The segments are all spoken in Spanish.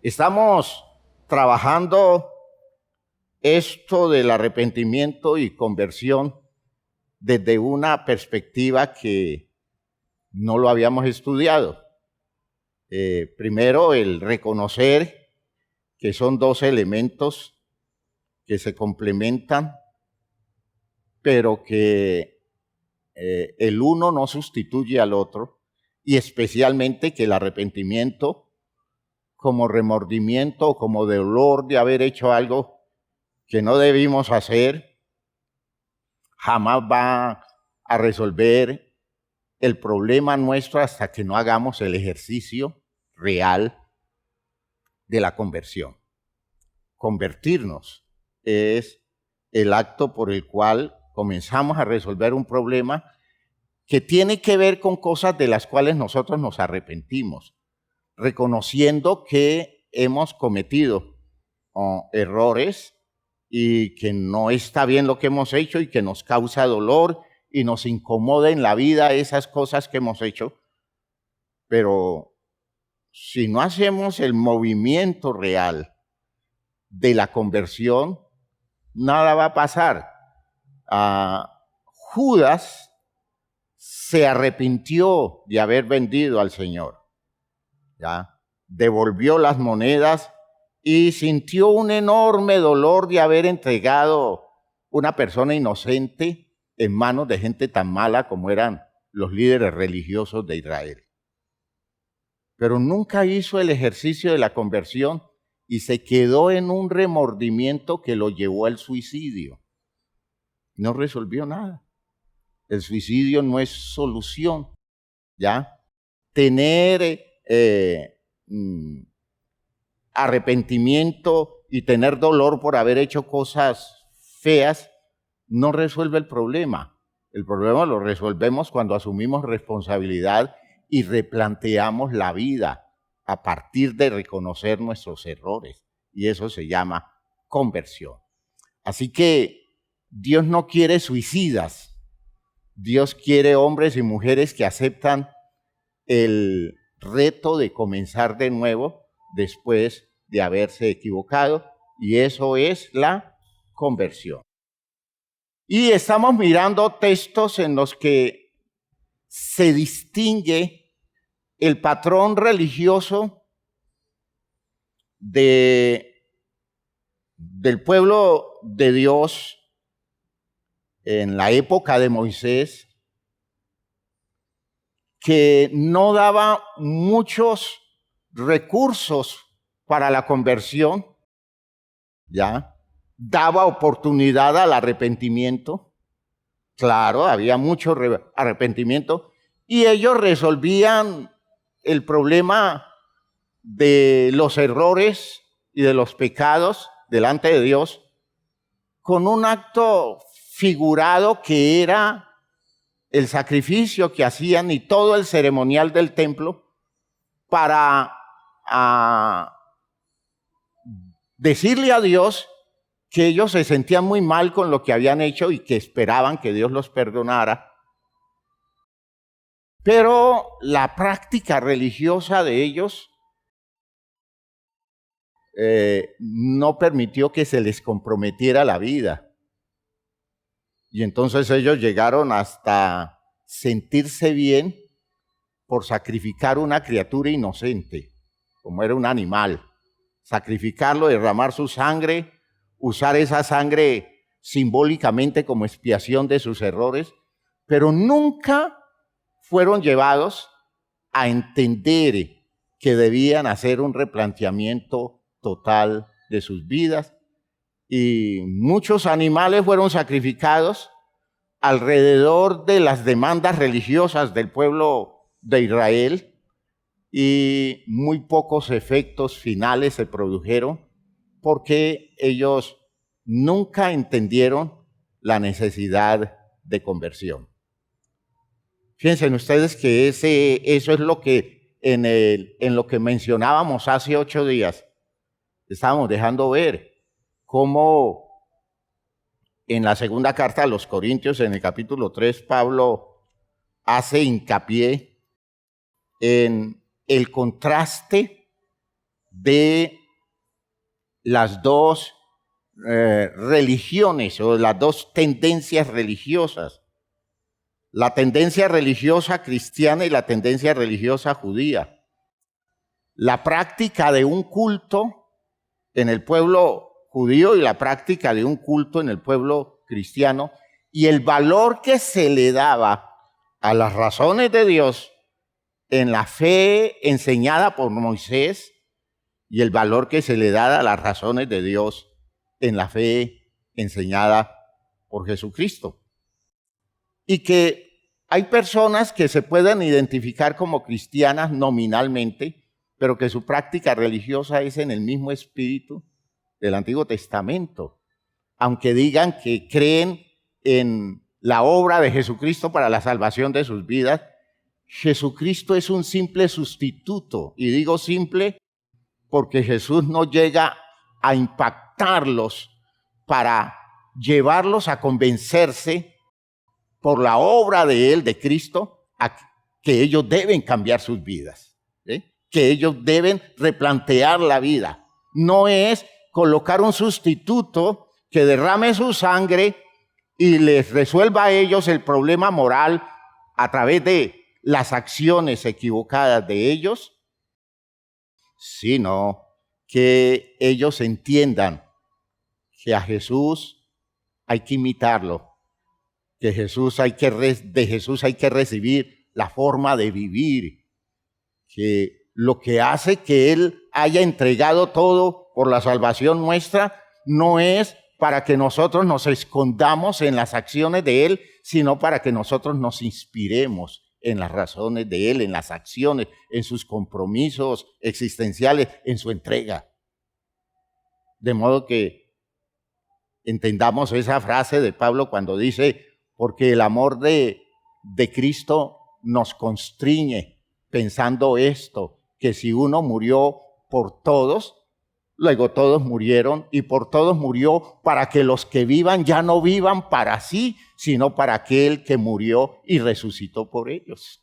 Estamos trabajando esto del arrepentimiento y conversión desde una perspectiva que no lo habíamos estudiado. Primero, el reconocer que son dos elementos que se complementan, pero que el uno no sustituye al otro, y especialmente que el arrepentimiento, como remordimiento, como dolor de haber hecho algo que no debimos hacer, jamás va a resolver el problema nuestro hasta que no hagamos el ejercicio real de la conversión. Convertirnos es el acto por el cual comenzamos a resolver un problema que tiene que ver con cosas de las cuales nosotros nos arrepentimos, reconociendo que hemos cometido errores y que no está bien lo que hemos hecho y que nos causa dolor y nos incomoda en la vida esas cosas que hemos hecho. Pero si no hacemos el movimiento real de la conversión, nada va a pasar. Judas se arrepintió de haber vendido al Señor, ¿ya? Devolvió las monedas y sintió un enorme dolor de haber entregado una persona inocente en manos de gente tan mala como eran los líderes religiosos de Israel. Pero nunca hizo el ejercicio de la conversión y se quedó en un remordimiento que lo llevó al suicidio. No resolvió nada. El suicidio no es solución, ¿ya? Tener arrepentimiento y tener dolor por haber hecho cosas feas no resuelve el problema. El problema lo resolvemos cuando asumimos responsabilidad y replanteamos la vida a partir de reconocer nuestros errores. Y eso se llama conversión. Así que Dios no quiere suicidas. Dios quiere hombres y mujeres que aceptan el reto de comenzar de nuevo después de haberse equivocado. Y eso es la conversión. Y estamos mirando textos en los que se distingue el patrón religioso del pueblo de Dios en la época de Moisés, que no daba muchos recursos para la conversión, ¿ya? Daba oportunidad al arrepentimiento. Claro, había mucho arrepentimiento y ellos resolvían el problema de los errores y de los pecados delante de Dios con un acto figurado que era el sacrificio que hacían y todo el ceremonial del templo para decirle a Dios que ellos se sentían muy mal con lo que habían hecho y que esperaban que Dios los perdonara. Pero la práctica religiosa de ellos no permitió que se les comprometiera la vida. Y entonces ellos llegaron hasta sentirse bien por sacrificar una criatura inocente, como era un animal. Sacrificarlo, derramar su sangre, usar esa sangre simbólicamente como expiación de sus errores, pero nunca fueron llevados a entender que debían hacer un replanteamiento total de sus vidas. Y muchos animales fueron sacrificados alrededor de las demandas religiosas del pueblo de Israel y muy pocos efectos finales se produjeron porque ellos nunca entendieron la necesidad de conversión. Fíjense ustedes que eso es lo que en lo que mencionábamos hace 8 días estábamos dejando ver. Cómo en la segunda carta a los Corintios, en el capítulo 3, Pablo hace hincapié en el contraste de las dos religiones o las dos tendencias religiosas, la tendencia religiosa cristiana y la tendencia religiosa judía. La práctica de un culto en el pueblo judío y la práctica de un culto en el pueblo cristiano, y el valor que se le daba a las razones de Dios en la fe enseñada por Moisés y el valor que se le da a las razones de Dios en la fe enseñada por Jesucristo. Y que hay personas que se pueden identificar como cristianas nominalmente, pero que su práctica religiosa es en el mismo espíritu del Antiguo Testamento, aunque digan que creen en la obra de Jesucristo para la salvación de sus vidas. Jesucristo es un simple sustituto, y digo simple porque Jesús no llega a impactarlos para llevarlos a convencerse por la obra de Él, de Cristo, a que ellos deben cambiar sus vidas, ¿sí? Que ellos deben replantear la vida. No es colocar un sustituto que derrame su sangre y les resuelva a ellos el problema moral a través de las acciones equivocadas de ellos, sino que ellos entiendan que a Jesús hay que imitarlo, que de Jesús hay que recibir la forma de vivir, que lo que hace que Él haya entregado todo por la salvación nuestra no es para que nosotros nos escondamos en las acciones de Él, sino para que nosotros nos inspiremos en las razones de Él, en las acciones, en sus compromisos existenciales, en su entrega. De modo que entendamos esa frase de Pablo cuando dice, porque el amor de Cristo nos constriñe, pensando esto, que si uno murió por todos, luego todos murieron, y por todos murió para que los que vivan ya no vivan para sí, sino para aquel que murió y resucitó por ellos.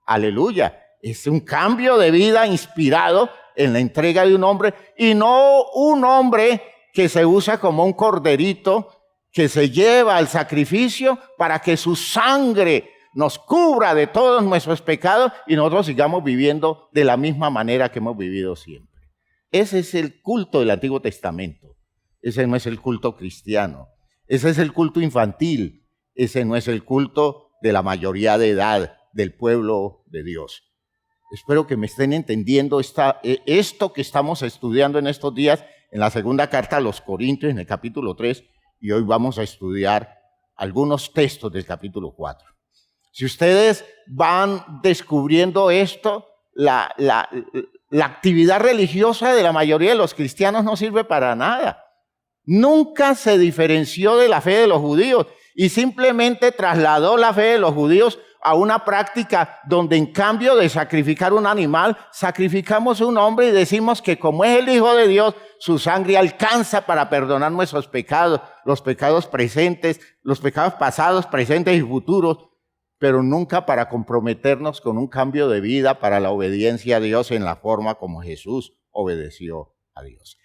Aleluya. Es un cambio de vida inspirado en la entrega de un hombre, y no un hombre que se usa como un corderito que se lleva al sacrificio para que su sangre nos cubra de todos nuestros pecados y nosotros sigamos viviendo de la misma manera que hemos vivido siempre. Ese es el culto del Antiguo Testamento. Ese no es el culto cristiano. Ese es el culto infantil. Ese no es el culto de la mayoría de edad del pueblo de Dios. Espero que me estén entendiendo esto que estamos estudiando en estos días en la segunda carta a los Corintios, en el capítulo 3, y hoy vamos a estudiar algunos textos del capítulo 4. Si ustedes van descubriendo esto, la actividad religiosa de la mayoría de los cristianos no sirve para nada. Nunca se diferenció de la fe de los judíos y simplemente trasladó la fe de los judíos a una práctica donde en cambio de sacrificar un animal, sacrificamos un hombre y decimos que como es el Hijo de Dios, su sangre alcanza para perdonar nuestros pecados, los pecados presentes, los pecados pasados, presentes y futuros, pero nunca para comprometernos con un cambio de vida para la obediencia a Dios en la forma como Jesús obedeció a Dios.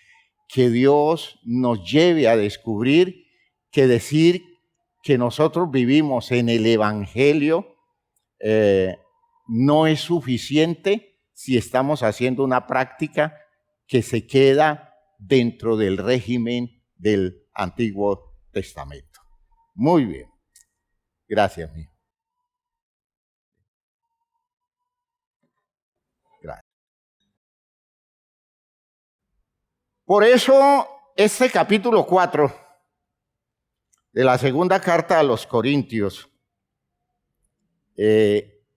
Que Dios nos lleve a descubrir que decir que nosotros vivimos en el Evangelio no es suficiente si estamos haciendo una práctica que se queda dentro del régimen del Antiguo Testamento. Muy bien. Gracias, mijo. Gracias. Por eso, este capítulo 4 de la segunda carta a los Corintios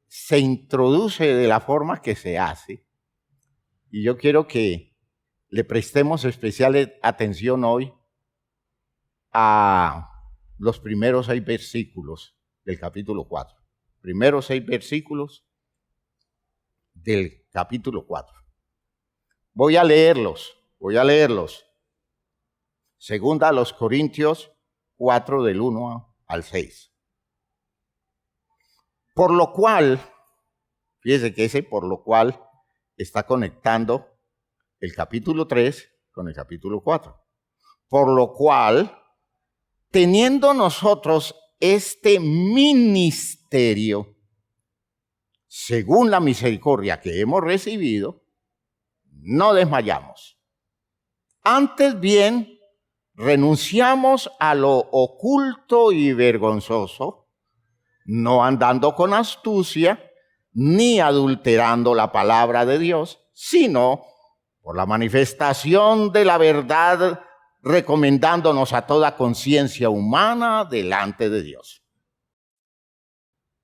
se introduce de la forma que se hace, y yo quiero que le prestemos especial atención hoy a los primeros 6 versículos del capítulo 4. Primeros 6 versículos del capítulo 4. Voy a leerlos. Segunda a los Corintios 4 del 1 al 6. Por lo cual, fíjese que ese por lo cual está conectando el capítulo 3 con el capítulo 4. Por lo cual, teniendo nosotros este ministerio, según la misericordia que hemos recibido, no desmayamos. Antes bien, renunciamos a lo oculto y vergonzoso, no andando con astucia, ni adulterando la palabra de Dios, sino por la manifestación de la verdad, recomendándonos a toda conciencia humana delante de Dios.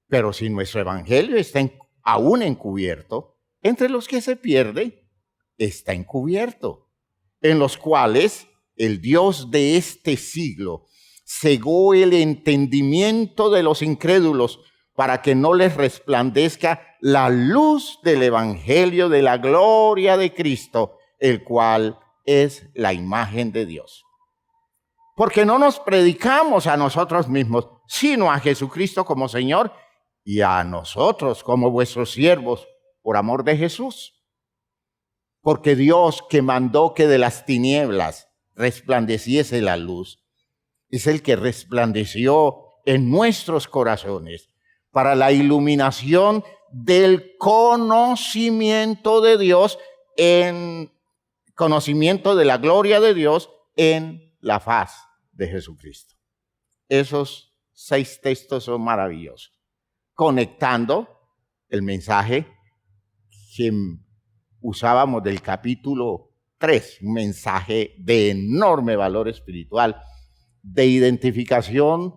Pero si nuestro evangelio está aún encubierto, entre los que se pierde, está encubierto, en los cuales el Dios de este siglo cegó el entendimiento de los incrédulos para que no les resplandezca la luz del evangelio de la gloria de Cristo, el cual es la imagen de Dios. Porque no nos predicamos a nosotros mismos, sino a Jesucristo como Señor y a nosotros como vuestros siervos por amor de Jesús. Porque Dios, que mandó que de las tinieblas resplandeciese la luz, es el que resplandeció en nuestros corazones para la iluminación del conocimiento de Dios, en conocimiento de la gloria de Dios en la faz de Jesucristo. Esos 6 textos son maravillosos, conectando el mensaje que usábamos del capítulo 3, un mensaje de enorme valor espiritual, de identificación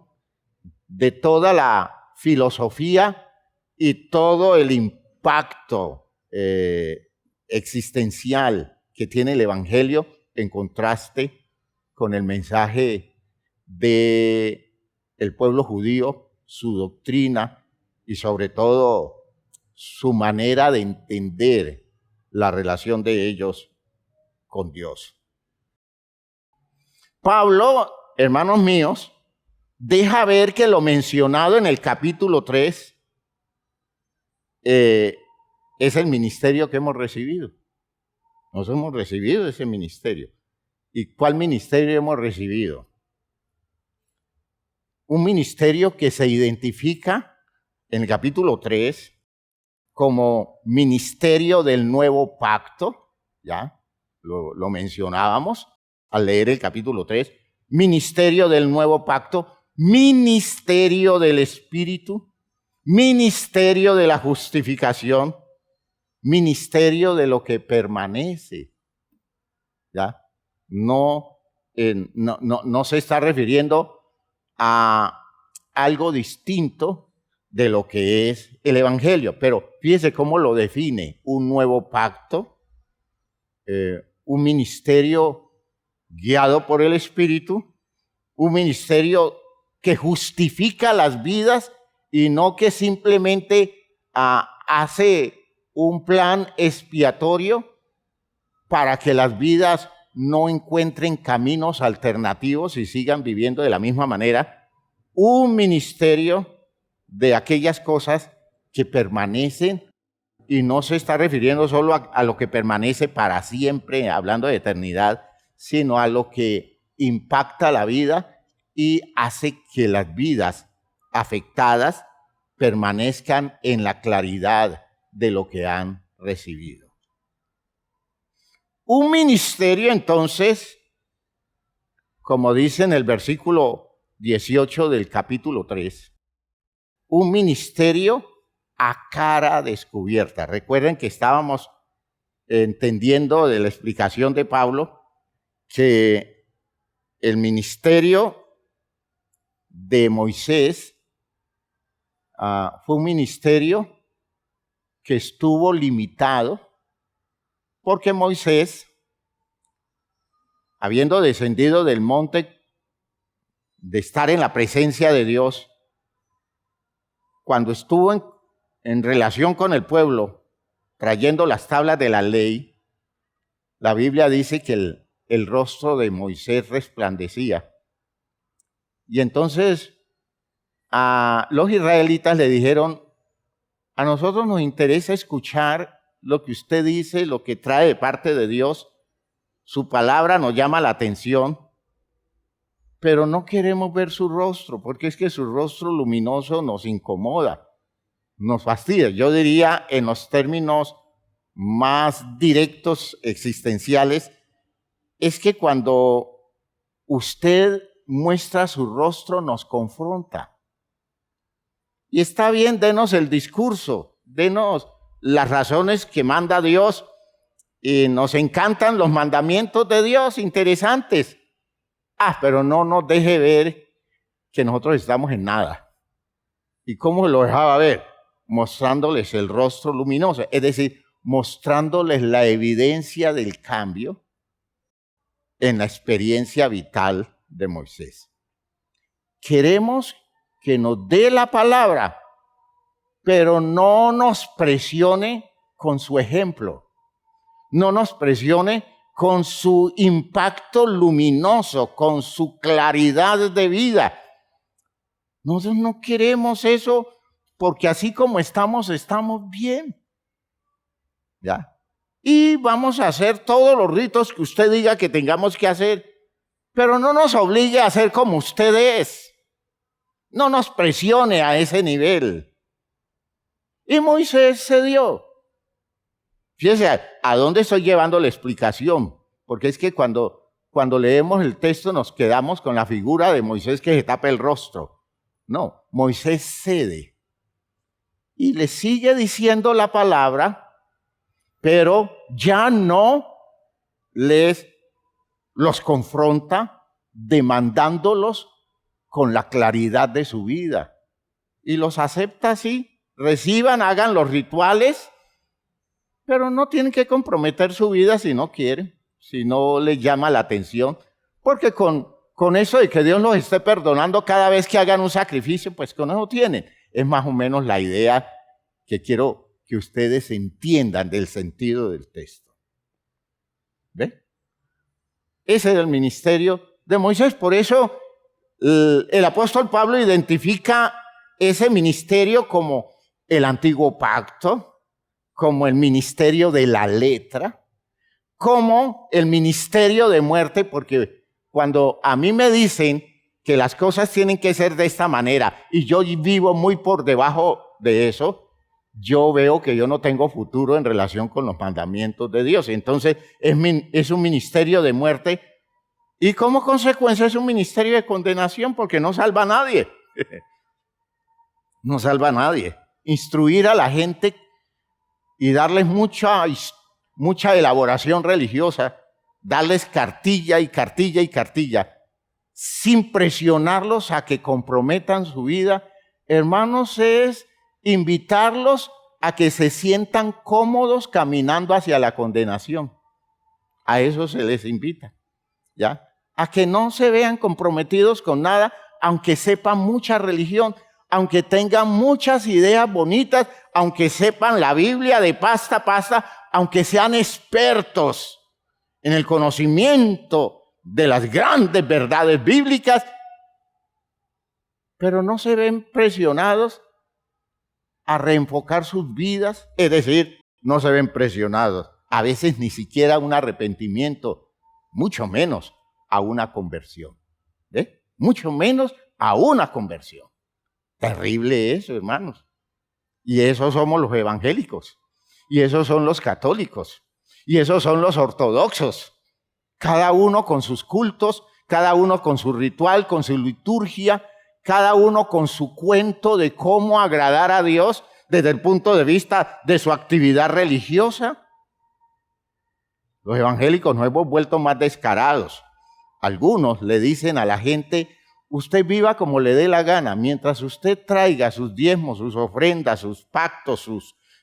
de toda la filosofía y todo el impacto existencial que tiene el evangelio en contraste con el mensaje del pueblo judío, su doctrina y sobre todo su manera de entender la relación de ellos con Dios. Pablo, hermanos míos, deja ver que lo mencionado en el capítulo 3 es el ministerio que hemos recibido. Nos hemos recibido ese ministerio. ¿Y cuál ministerio hemos recibido? Un ministerio que se identifica en el capítulo 3 como ministerio del nuevo pacto, ya lo mencionábamos al leer el capítulo 3, ministerio del nuevo pacto, ministerio del Espíritu, ministerio de la justificación, ministerio de lo que permanece, ¿ya? No se está refiriendo a algo distinto de lo que es el evangelio, pero fíjese cómo lo define: un nuevo pacto, un ministerio guiado por el Espíritu, un ministerio que justifica las vidas y no que simplemente hace un plan expiatorio para que las vidas no encuentren caminos alternativos y sigan viviendo de la misma manera. Un ministerio de aquellas cosas que permanecen, y no se está refiriendo solo a lo que permanece para siempre, hablando de eternidad, sino a lo que impacta la vida y hace que las vidas afectadas permanezcan en la claridad de lo que han recibido. Un ministerio, entonces, como dice en el versículo 18 del capítulo 3, un ministerio a cara descubierta. Recuerden que estábamos entendiendo de la explicación de Pablo que el ministerio de Moisés fue un ministerio que estuvo limitado porque Moisés, habiendo descendido del monte de estar en la presencia de Dios, cuando estuvo en relación con el pueblo, trayendo las tablas de la ley, la Biblia dice que el rostro de Moisés resplandecía. Y entonces a los israelitas le dijeron: a nosotros nos interesa escuchar lo que usted dice, lo que trae de parte de Dios, su palabra nos llama la atención, pero no queremos ver su rostro, porque es que su rostro luminoso nos incomoda, nos fastidia. Yo diría en los términos más directos, existenciales, es que cuando usted muestra su rostro nos confronta. Y está bien, denos el discurso, denos las razones que manda Dios, y nos encantan los mandamientos de Dios, interesantes. Pero no nos deje ver que nosotros estamos en nada. ¿Y cómo lo dejaba ver? Mostrándoles el rostro luminoso, es decir, mostrándoles la evidencia del cambio en la experiencia vital de Moisés. Queremos que nos dé la palabra, pero no nos presione con su ejemplo, no nos presione con su impacto luminoso, con su claridad de vida. Nosotros no queremos eso, porque así como estamos bien. ¿Ya? Y vamos a hacer todos los ritos que usted diga que tengamos que hacer, pero no nos obligue a hacer como usted es. No nos presione a ese nivel. Y Moisés cedió. Fíjese a dónde estoy llevando la explicación, porque es que cuando leemos el texto nos quedamos con la figura de Moisés que se tapa el rostro. No, Moisés cede y le sigue diciendo la palabra, pero ya no los confronta demandándolos con la claridad de su vida. Y los acepta así, reciban, hagan los rituales, pero no tienen que comprometer su vida si no quieren, si no les llama la atención, porque con eso de que Dios los esté perdonando cada vez que hagan un sacrificio, pues con eso tienen. Es más o menos la idea que quiero que ustedes entiendan del sentido del texto. ¿Ve? Ese era el ministerio de Moisés. Por eso el apóstol Pablo identifica ese ministerio como el antiguo pacto, como el ministerio de la letra, como el ministerio de muerte, porque cuando a mí me dicen que las cosas tienen que ser de esta manera y yo vivo muy por debajo de eso, yo veo que yo no tengo futuro en relación con los mandamientos de Dios. Entonces es un ministerio de muerte y como consecuencia es un ministerio de condenación porque no salva a nadie. No salva a nadie. Instruir a la gente y darles mucha elaboración religiosa, darles cartilla y cartilla y cartilla, sin presionarlos a que comprometan su vida, hermanos, es invitarlos a que se sientan cómodos caminando hacia la condenación. A eso se les invita, ¿ya? A que no se vean comprometidos con nada, aunque sepan mucha religión, aunque tengan muchas ideas bonitas, aunque sepan la Biblia de pasta a pasta, aunque sean expertos en el conocimiento de las grandes verdades bíblicas, pero no se ven presionados a reenfocar sus vidas, es decir, no se ven presionados, a veces ni siquiera a un arrepentimiento, mucho menos a una conversión, ¿eh? Mucho menos a una conversión. Terrible eso, hermanos. Y esos somos los evangélicos, y esos son los católicos, y esos son los ortodoxos. Cada uno con sus cultos, cada uno con su ritual, con su liturgia, cada uno con su cuento de cómo agradar a Dios desde el punto de vista de su actividad religiosa. Los evangélicos nos hemos vuelto más descarados. Algunos le dicen a la gente: usted viva como le dé la gana, mientras usted traiga sus diezmos, sus ofrendas, sus pactos,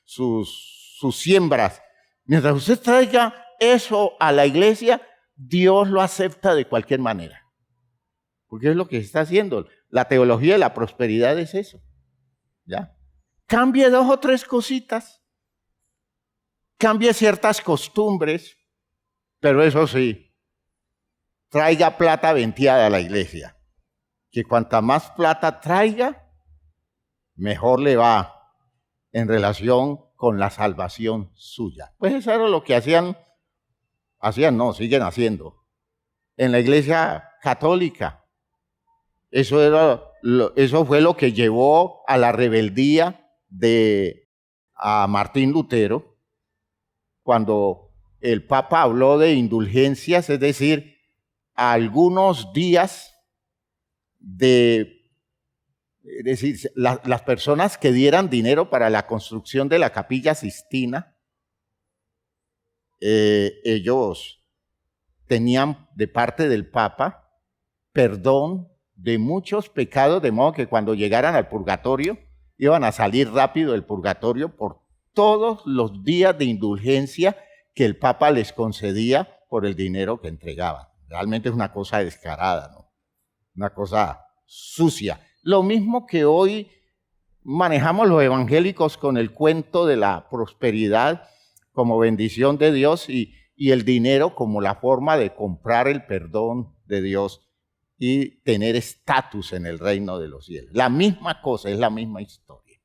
sus siembras, mientras usted traiga eso a la iglesia, Dios lo acepta de cualquier manera. Porque es lo que está haciendo. La teología de la prosperidad es eso. ¿Ya? Cambie 2 o 3 cositas, cambie ciertas costumbres, pero eso sí, traiga plata venteada a la iglesia. Que cuanta más plata traiga, mejor le va en relación con la salvación suya. Pues eso era lo que hacían hacían, no, siguen haciendo. En la iglesia católica. Eso fue lo que llevó a la rebeldía a Martín Lutero, cuando el Papa habló de indulgencias, es decir, algunos días es decir, las personas que dieran dinero para la construcción de la Capilla Sixtina, ellos tenían de parte del Papa perdón de muchos pecados, de modo que cuando llegaran al purgatorio, iban a salir rápido del purgatorio por todos los días de indulgencia que el Papa les concedía por el dinero que entregaban. Realmente es una cosa descarada, ¿no? Una cosa sucia. Lo mismo que hoy manejamos los evangélicos con el cuento de la prosperidad como bendición de Dios y el dinero como la forma de comprar el perdón de Dios y tener estatus en el reino de los cielos. La misma cosa, es la misma historia.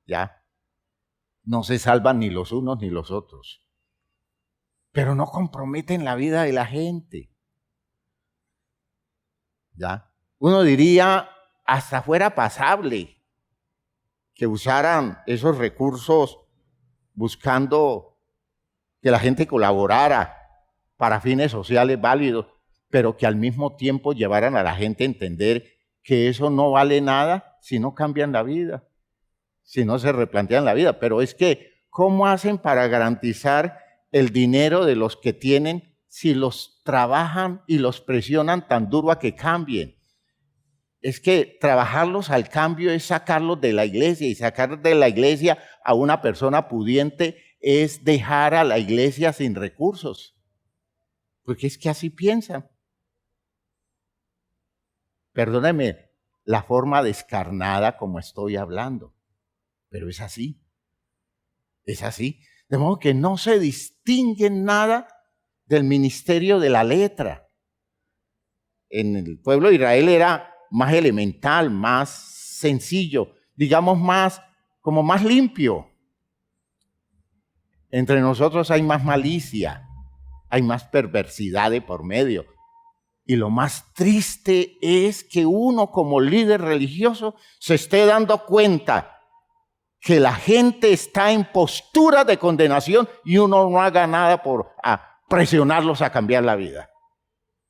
¿Ya? No se salvan ni los unos ni los otros. Pero no comprometen la vida de la gente. ¿Ya? Uno diría, hasta fuera pasable que usaran esos recursos buscando que la gente colaborara para fines sociales válidos, pero que al mismo tiempo llevaran a la gente a entender que eso no vale nada si no cambian la vida, si no se replantean la vida. Pero es que, ¿cómo hacen para garantizar el dinero de los que tienen si los trabajan y los presionan tan duro a que cambien? Es que trabajarlos al cambio es sacarlos de la iglesia, y sacar de la iglesia a una persona pudiente es dejar a la iglesia sin recursos. Porque es que así piensan. Perdóneme la forma descarnada como estoy hablando, pero es así. Es así. De modo que no se distingue nada del ministerio de la letra. En el pueblo de Israel era más elemental, más sencillo, digamos como más limpio. Entre nosotros hay más malicia, hay más perversidad de por medio. Y lo más triste es que uno como líder religioso se esté dando cuenta que la gente está en postura de condenación y uno no haga nada por presionarlos a cambiar la vida.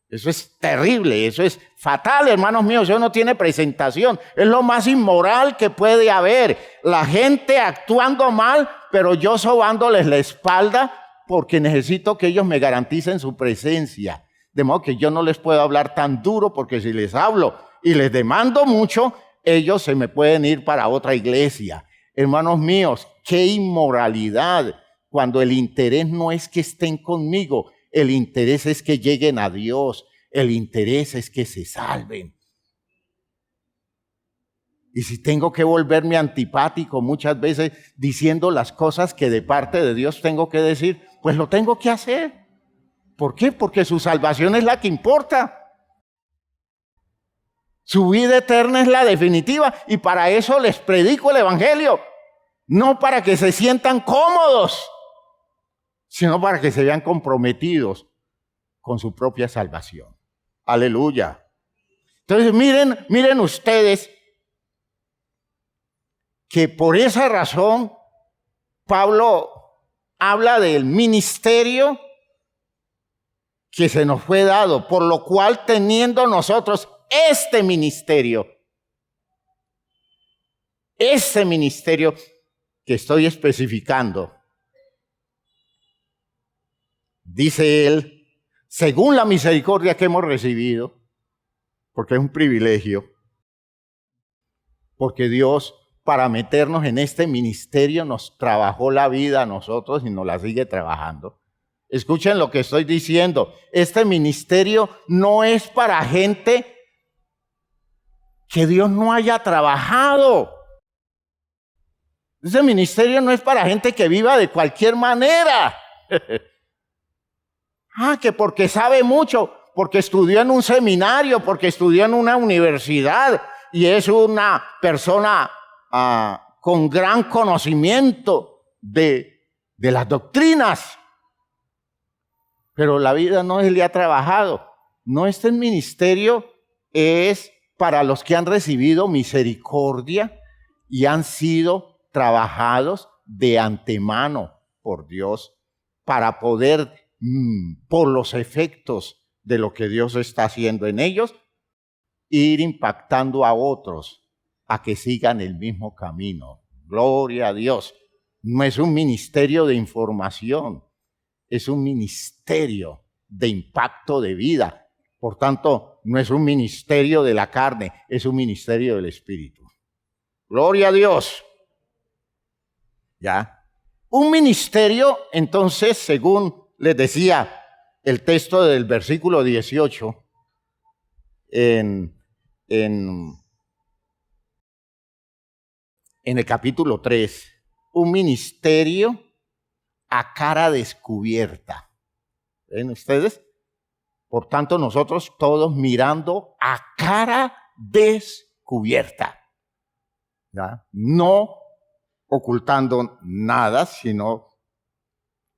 Eso es terrible, eso es fatal, hermanos míos, eso no tiene presentación. Es lo más inmoral que puede haber. La gente actuando mal, pero yo sobándoles la espalda porque necesito que ellos me garanticen su presencia. De modo que yo no les puedo hablar tan duro, porque si les hablo y les demando mucho, ellos se me pueden ir para otra iglesia. Hermanos míos, qué inmoralidad cuando el interés no es que estén conmigo, el interés es que lleguen a Dios, el interés es que se salven. Y si tengo que volverme antipático muchas veces diciendo las cosas que de parte de Dios tengo que decir, pues lo tengo que hacer. ¿Por qué? Porque su salvación es la que importa. Su vida eterna es la definitiva y para eso les predico el evangelio. No para que se sientan cómodos, sino para que se vean comprometidos con su propia salvación. Aleluya. Entonces miren ustedes que por esa razón Pablo habla del ministerio que se nos fue dado, por lo cual teniendo nosotros este ministerio que estoy especificando, dice él, según la misericordia que hemos recibido, porque es un privilegio, porque Dios para meternos en este ministerio nos trabajó la vida a nosotros y nos la sigue trabajando. Escuchen lo que estoy diciendo. Este ministerio no es para gente que Dios no haya trabajado. Ese ministerio no es para gente que viva de cualquier manera. Que porque sabe mucho, porque estudió en un seminario, porque estudió en una universidad y es una persona con gran conocimiento de las doctrinas. pero la vida no se le ha trabajado. No, este ministerio es para los que han recibido misericordia y han sido trabajados de antemano por Dios para poder, por los efectos de lo que Dios está haciendo en ellos, ir impactando a otros a que sigan el mismo camino. Gloria a Dios. No es un ministerio de información, es un ministerio de impacto de vida. Por tanto, no es un ministerio de la carne, es un ministerio del Espíritu. Gloria a Dios. ¿Ya? Un ministerio, entonces, según les decía el texto del versículo 18, en el capítulo 3, un ministerio a cara descubierta. ¿Ven ustedes? Por tanto, nosotros todos mirando a cara descubierta. ¿Ya? No ocultando nada, sino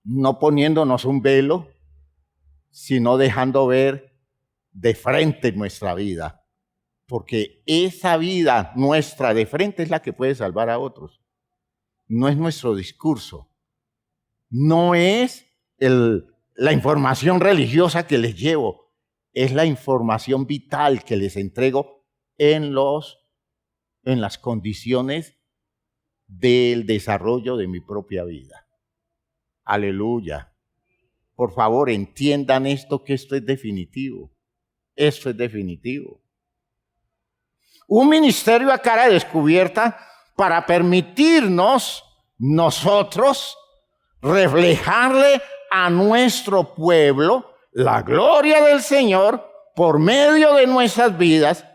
no poniéndonos un velo, sino dejando ver de frente nuestra vida. Porque esa vida nuestra de frente es la que puede salvar a otros. No es nuestro discurso. No es la información religiosa que les llevo. Es la información vital que les entrego en las condiciones del desarrollo de mi propia vida. Aleluya. Por favor, entiendan esto, que esto es definitivo. Esto es definitivo. Un ministerio a cara descubierta para permitirnos nosotros reflejarle a nuestro pueblo la gloria del Señor por medio de nuestras vidas,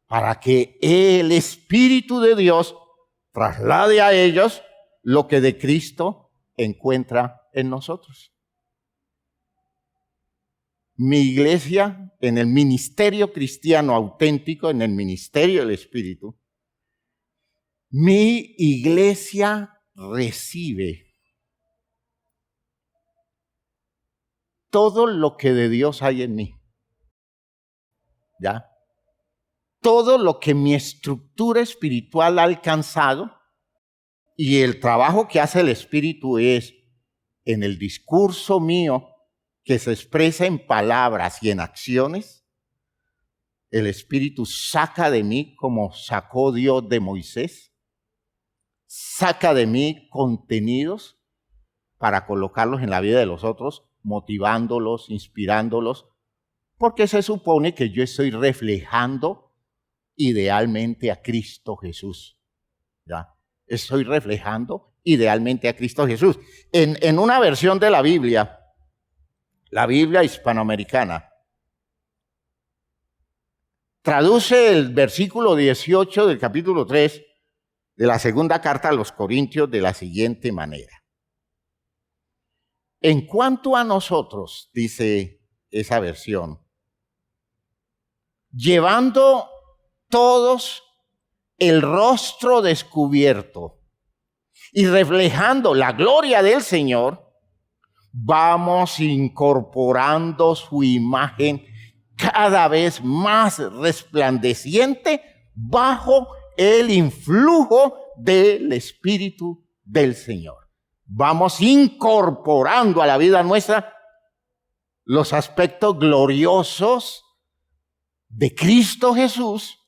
para que el Espíritu de Dios traslade a ellos lo que de Cristo encuentra en nosotros. Mi iglesia, en el ministerio cristiano auténtico, en el ministerio del Espíritu, mi iglesia recibe todo lo que de Dios hay en mí. ¿Ya? Todo lo que mi estructura espiritual ha alcanzado, y el trabajo que hace el Espíritu es en el discurso mío, que se expresa en palabras y en acciones. El Espíritu saca de mí, como sacó Dios de Moisés, saca de mí contenidos para colocarlos en la vida de los otros, motivándolos, inspirándolos, porque se supone que yo estoy reflejando idealmente a Cristo Jesús. ¿Ya? Estoy reflejando idealmente a Cristo Jesús. En una versión de la Biblia hispanoamericana, traduce el versículo 18 del capítulo 3 de la segunda carta a los Corintios de la siguiente manera. En cuanto a nosotros, dice esa versión, llevando todos el rostro descubierto y reflejando la gloria del Señor, vamos incorporando su imagen cada vez más resplandeciente bajo el influjo del Espíritu del Señor. Vamos incorporando a la vida nuestra los aspectos gloriosos de Cristo Jesús,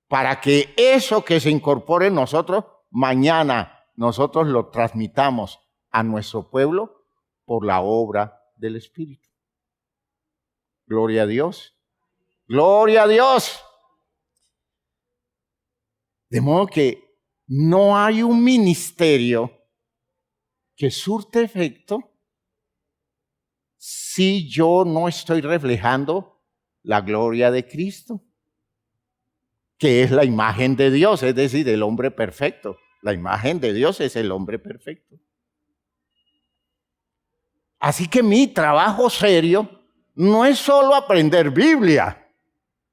para que eso que se incorpore en nosotros, mañana nosotros lo transmitamos a nuestro pueblo por la obra del Espíritu. Gloria a Dios. Gloria a Dios. De modo que no hay un ministerio que surte efecto si yo no estoy reflejando la gloria de Cristo, que es la imagen de Dios, es decir, el hombre perfecto. La imagen de Dios es el hombre perfecto. Así que mi trabajo serio no es solo aprender Biblia.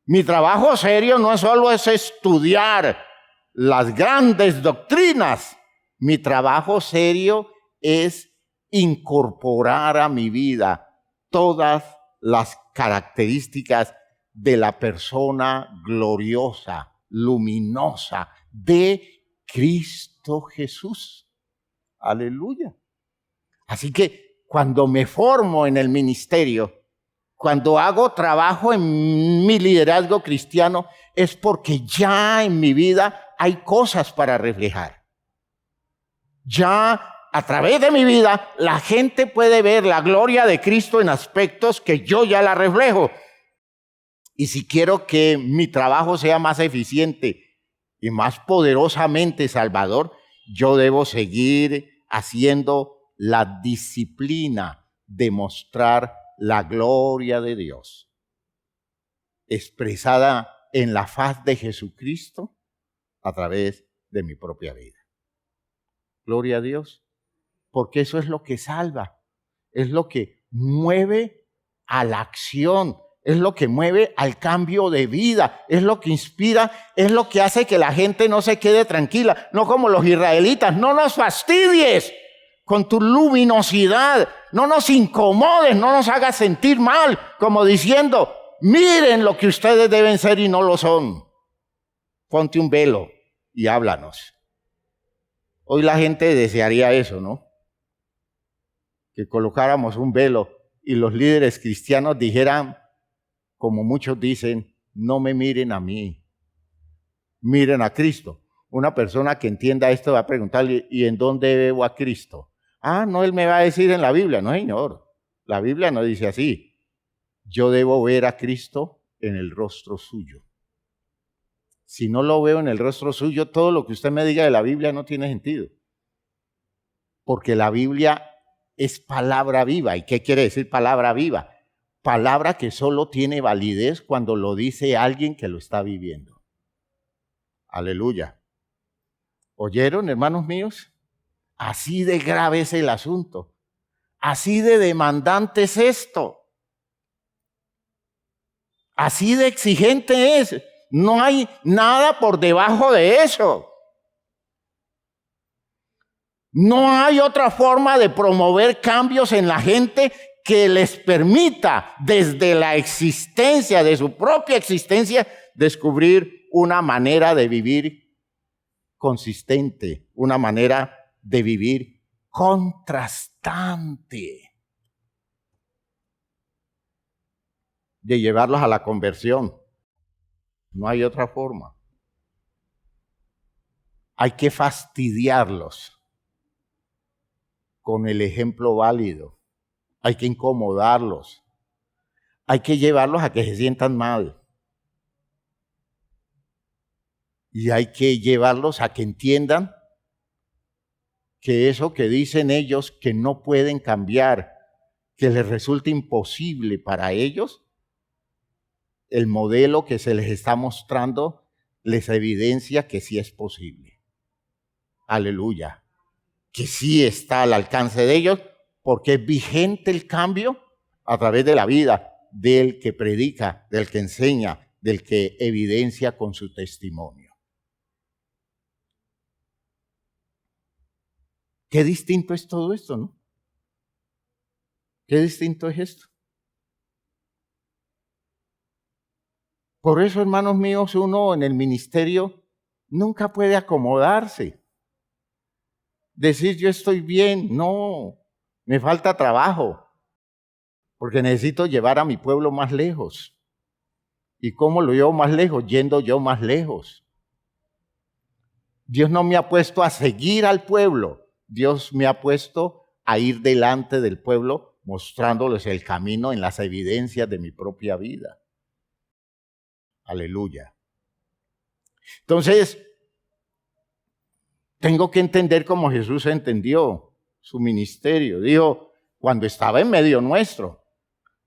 Mi trabajo serio no solo es estudiar las grandes doctrinas. Mi trabajo serio es incorporar a mi vida todas las características de la persona gloriosa, luminosa de Cristo Jesús. Aleluya. Así que cuando me formo en el ministerio, cuando hago trabajo en mi liderazgo cristiano, es porque ya en mi vida hay cosas para reflejar. Ya a través de mi vida, la gente puede ver la gloria de Cristo en aspectos que yo ya la reflejo. Y si quiero que mi trabajo sea más eficiente y más poderosamente salvador, yo debo seguir haciendo la disciplina de mostrar la gloria de Dios, expresada en la faz de Jesucristo a través de mi propia vida. Gloria a Dios. Porque eso es lo que salva, es lo que mueve a la acción, es lo que mueve al cambio de vida, es lo que inspira, es lo que hace que la gente no se quede tranquila, no como los israelitas. No nos fastidies con tu luminosidad, no nos incomodes, no nos hagas sentir mal, como diciendo, miren lo que ustedes deben ser y no lo son. Ponte un velo y háblanos. Hoy la gente desearía eso, ¿no? Que colocáramos un velo y los líderes cristianos dijeran, como muchos dicen, no me miren a mí, miren a Cristo. Una persona que entienda esto va a preguntarle, ¿y en dónde veo a Cristo? Ah, no, él me va a decir en la Biblia. No, señor, la Biblia no dice así. Yo debo ver a Cristo en el rostro suyo. Si no lo veo en el rostro suyo, todo lo que usted me diga de la Biblia no tiene sentido. Porque la Biblia es palabra viva. ¿Y qué quiere decir palabra viva? Palabra que solo tiene validez cuando lo dice alguien que lo está viviendo. Aleluya. ¿Oyeron, hermanos míos? Así de grave es el asunto. Así de demandante es esto. Así de exigente es. No hay nada por debajo de eso. No hay otra forma de promover cambios en la gente que les permita, desde la existencia, de su propia existencia, descubrir una manera de vivir consistente, una manera de vivir contrastante, de llevarlos a la conversión. No hay otra forma. Hay que fastidiarlos con el ejemplo válido. Hay que incomodarlos. Hay que llevarlos a que se sientan mal. Y hay que llevarlos a que entiendan que eso que dicen ellos que no pueden cambiar, que les resulta imposible para ellos, el modelo que se les está mostrando les evidencia que sí es posible. Aleluya. Que sí está al alcance de ellos, porque es vigente el cambio a través de la vida del que predica, del que enseña, del que evidencia con su testimonio. Qué distinto es todo esto, ¿no? Qué distinto es esto. Por eso, hermanos míos, uno en el ministerio nunca puede acomodarse. Decir yo estoy bien, no, me falta trabajo, porque necesito llevar a mi pueblo más lejos. ¿Y cómo lo llevo más lejos? Yendo yo más lejos. Dios no me ha puesto a seguir al pueblo, Dios me ha puesto a ir delante del pueblo, mostrándoles el camino en las evidencias de mi propia vida. Aleluya. Entonces, tengo que entender como Jesús entendió su ministerio. Dijo, cuando estaba en medio nuestro,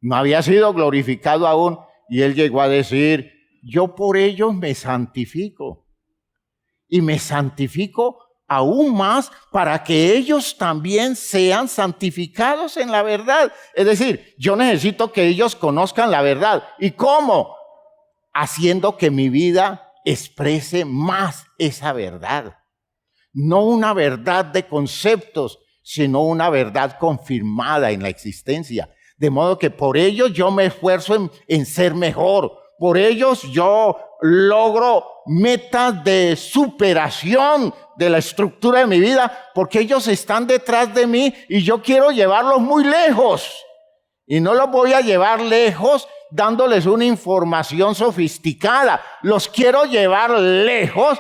no había sido glorificado aún, y él llegó a decir, yo por ellos me santifico, y me santifico aún más para que ellos también sean santificados en la verdad. Es decir, yo necesito que ellos conozcan la verdad. ¿Y cómo? Haciendo que mi vida exprese más esa verdad. No una verdad de conceptos, sino una verdad confirmada en la existencia. De modo que por ellos yo me esfuerzo en ser mejor. Por ellos yo logro metas de superación de la estructura de mi vida, porque ellos están detrás de mí y yo quiero llevarlos muy lejos. Y no los voy a llevar lejos dándoles una información sofisticada. Los quiero llevar lejos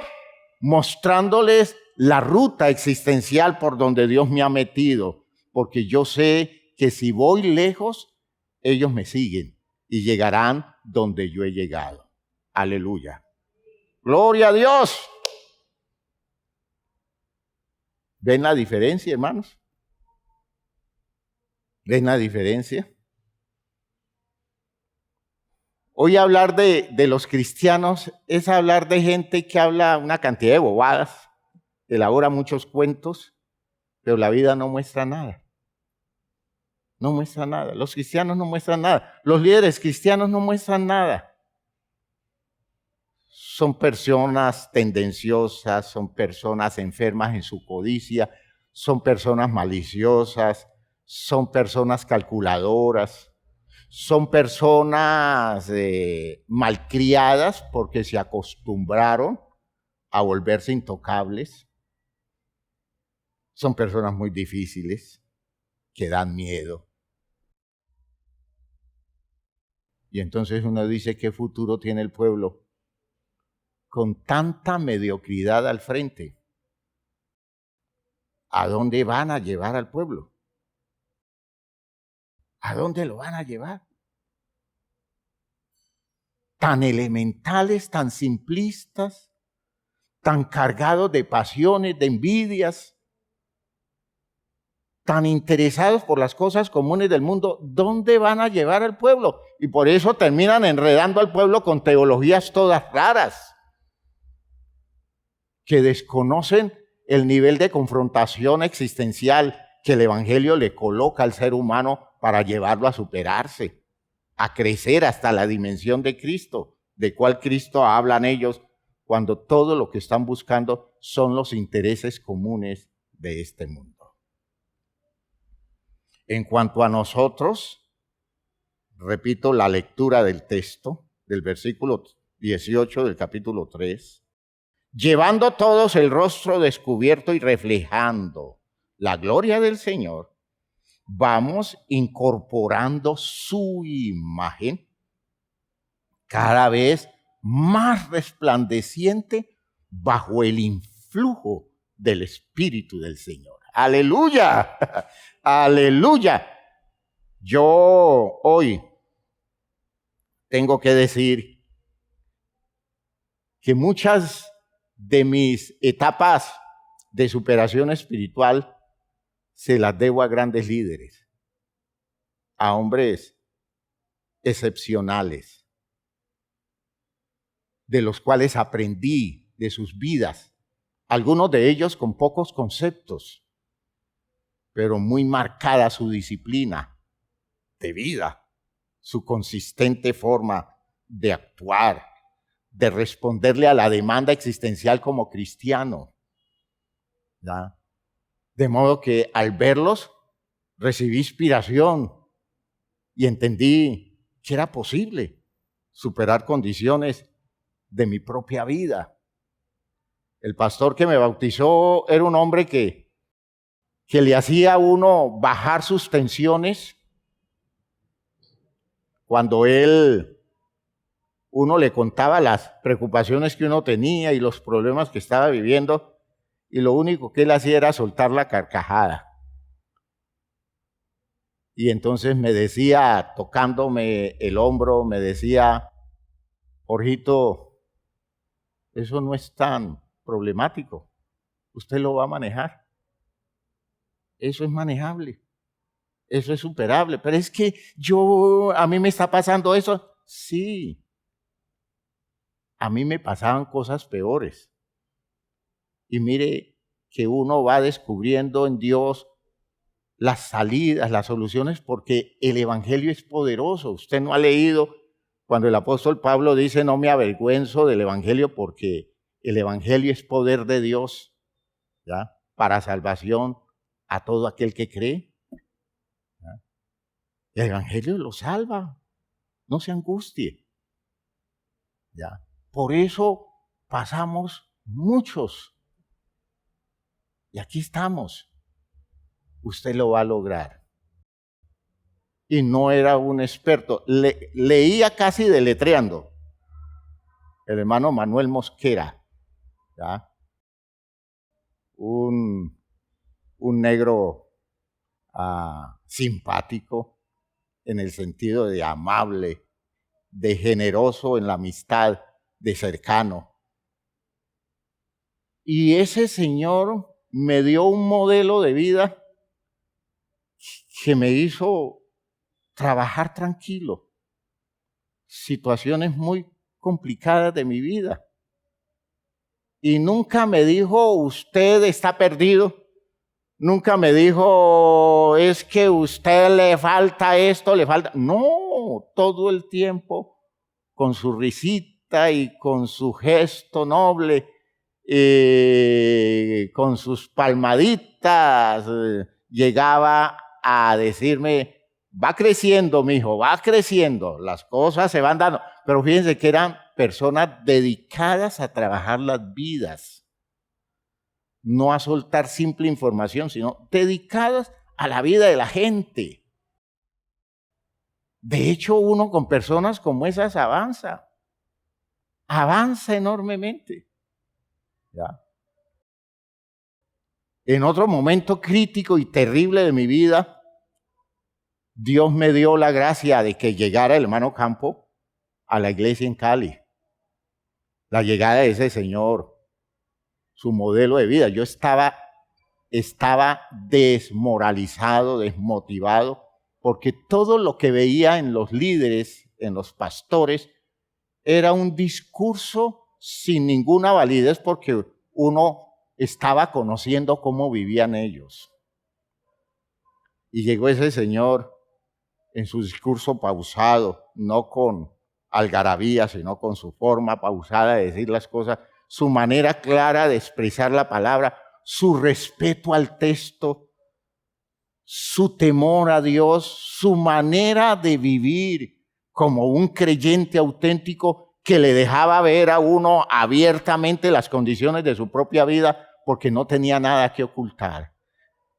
mostrándoles la ruta existencial por donde Dios me ha metido. Porque yo sé que si voy lejos, ellos me siguen y llegarán donde yo he llegado. Aleluya. Gloria a Dios. ¿Ven la diferencia, hermanos? ¿Ven la diferencia? Hoy hablar de los cristianos es hablar de gente que habla una cantidad de bobadas, elabora muchos cuentos, pero la vida no muestra nada. No muestra nada. Los cristianos no muestran nada. Los líderes cristianos no muestran nada. Son personas tendenciosas, son personas enfermas en su codicia, son personas maliciosas, son personas calculadoras, son personas malcriadas porque se acostumbraron a volverse intocables. Son personas muy difíciles que dan miedo. Y entonces uno dice, ¿qué futuro tiene el pueblo con tanta mediocridad al frente? ¿A dónde van a llevar al pueblo? ¿A dónde lo van a llevar? Tan elementales, tan simplistas, tan cargados de pasiones, de envidias, tan interesados por las cosas comunes del mundo. ¿Dónde van a llevar al pueblo? Y por eso terminan enredando al pueblo con teologías todas raras, que desconocen el nivel de confrontación existencial que el Evangelio le coloca al ser humano para llevarlo a superarse, a crecer hasta la dimensión de Cristo, de cuál Cristo hablan ellos, cuando todo lo que están buscando son los intereses comunes de este mundo. En cuanto a nosotros, repito la lectura del texto, del versículo 18 del capítulo 3, llevando todos el rostro descubierto y reflejando la gloria del Señor, vamos incorporando su imagen cada vez más resplandeciente bajo el influjo del Espíritu del Señor. ¡Aleluya! ¡Aleluya! Yo hoy tengo que decir que muchas de mis etapas de superación espiritual se las debo a grandes líderes, a hombres excepcionales, de los cuales aprendí de sus vidas, algunos de ellos con pocos conceptos, pero muy marcada su disciplina de vida, su consistente forma de actuar, de responderle a la demanda existencial como cristiano, ¿ya? De modo que al verlos recibí inspiración y entendí que era posible superar condiciones de mi propia vida. El pastor que me bautizó era un hombre que le hacía a uno bajar sus tensiones cuando uno le contaba las preocupaciones que uno tenía y los problemas que estaba viviendo, y lo único que él hacía era soltar la carcajada. Y entonces me decía, tocándome el hombro, me decía, Jorgito, eso no es tan problemático, usted lo va a manejar. Eso es manejable, eso es superable, pero es que a mí me está pasando eso. Sí, a mí me pasaban cosas peores. Y mire que uno va descubriendo en Dios las salidas, las soluciones, porque el Evangelio es poderoso. Usted no ha leído cuando el apóstol Pablo dice, no me avergüenzo del Evangelio porque el Evangelio es poder de Dios, ¿ya? Para salvación a todo aquel que cree, ¿ya? El Evangelio lo salva. No se angustie. ¿Ya? Por eso pasamos muchos. Y aquí estamos. Usted lo va a lograr. Y no era un experto. Leía casi deletreando. El hermano Manuel Mosquera, ¿ya? Un negro simpático, en el sentido de amable, de generoso en la amistad, de cercano. Y ese señor me dio un modelo de vida que me hizo trabajar tranquilo. Situaciones muy complicadas de mi vida. Y nunca me dijo, usted está perdido. Nunca me dijo, es que a usted le falta esto, le falta. No, todo el tiempo con su risita y con su gesto noble, con sus palmaditas, llegaba a decirme, va creciendo, mijo, va creciendo, las cosas se van dando. Pero fíjense que eran personas dedicadas a trabajar las vidas. No a soltar simple información, sino dedicadas a la vida de la gente. De hecho, uno con personas como esas avanza enormemente. ¿Ya? En otro momento crítico y terrible de mi vida, Dios me dio la gracia de que llegara el hermano Campo a la iglesia en Cali. La llegada de ese señor, su modelo de vida. Yo estaba desmoralizado, desmotivado, porque todo lo que veía en los líderes, en los pastores, era un discurso sin ninguna validez, porque uno estaba conociendo cómo vivían ellos. Y llegó ese señor en su discurso pausado, no con algarabía, sino con su forma pausada de decir las cosas, su manera clara de expresar la palabra, su respeto al texto, su temor a Dios, su manera de vivir como un creyente auténtico que le dejaba ver a uno abiertamente las condiciones de su propia vida porque no tenía nada que ocultar.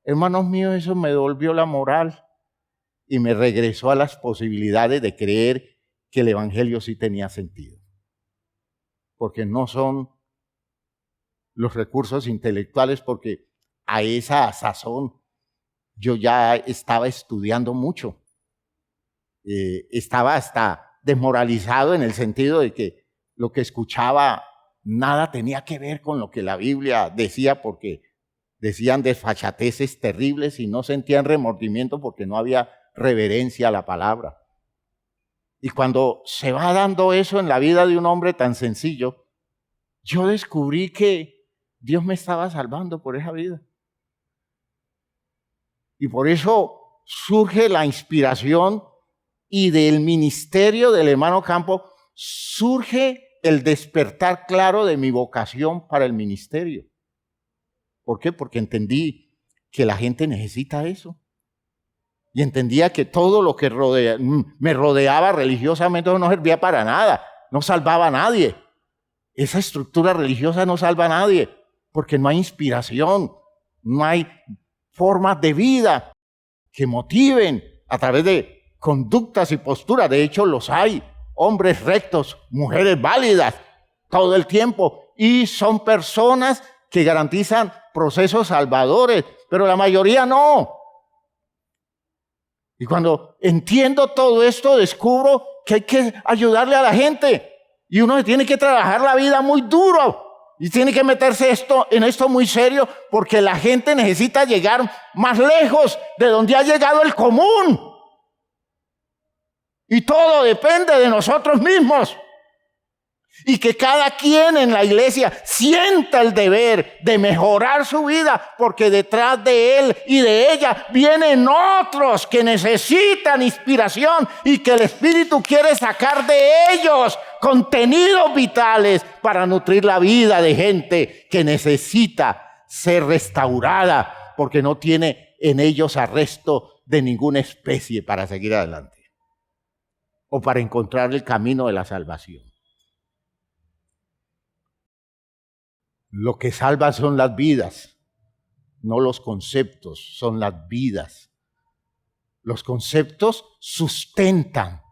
Hermanos míos, eso me devolvió la moral y me regresó a las posibilidades de creer que el Evangelio sí tenía sentido. Porque no son los recursos intelectuales, porque a esa sazón yo ya estaba estudiando mucho. Estaba hasta desmoralizado en el sentido de que lo que escuchaba nada tenía que ver con lo que la Biblia decía, porque decían desfachateces terribles y no sentían remordimiento porque no había reverencia a la palabra. Y cuando se va dando eso en la vida de un hombre tan sencillo, yo descubrí que Dios me estaba salvando por esa vida. Y por eso surge la inspiración, y del ministerio del hermano Campo surge el despertar claro de mi vocación para el ministerio. ¿Por qué? Porque entendí que la gente necesita eso. Y entendía que todo lo que me rodeaba religiosamente no servía para nada, no salvaba a nadie. Esa estructura religiosa no salva a nadie, porque no hay inspiración, no hay formas de vida que motiven a través de conductas y posturas. De hecho, los hay, hombres rectos, mujeres válidas, todo el tiempo, y son personas que garantizan procesos salvadores, pero la mayoría no. Y cuando entiendo todo esto, descubro que hay que ayudarle a la gente. Y uno tiene que trabajar la vida muy duro. Y tiene que meterse en esto muy serio, porque la gente necesita llegar más lejos de donde ha llegado el común. Y todo depende de nosotros mismos. Y que cada quien en la iglesia sienta el deber de mejorar su vida, porque detrás de él y de ella vienen otros que necesitan inspiración y que el Espíritu quiere sacar de ellos contenidos vitales para nutrir la vida de gente que necesita ser restaurada porque no tiene en ellos arresto de ninguna especie para seguir adelante o para encontrar el camino de la salvación. Lo que salva son las vidas, no los conceptos, son las vidas. Los conceptos sustentan,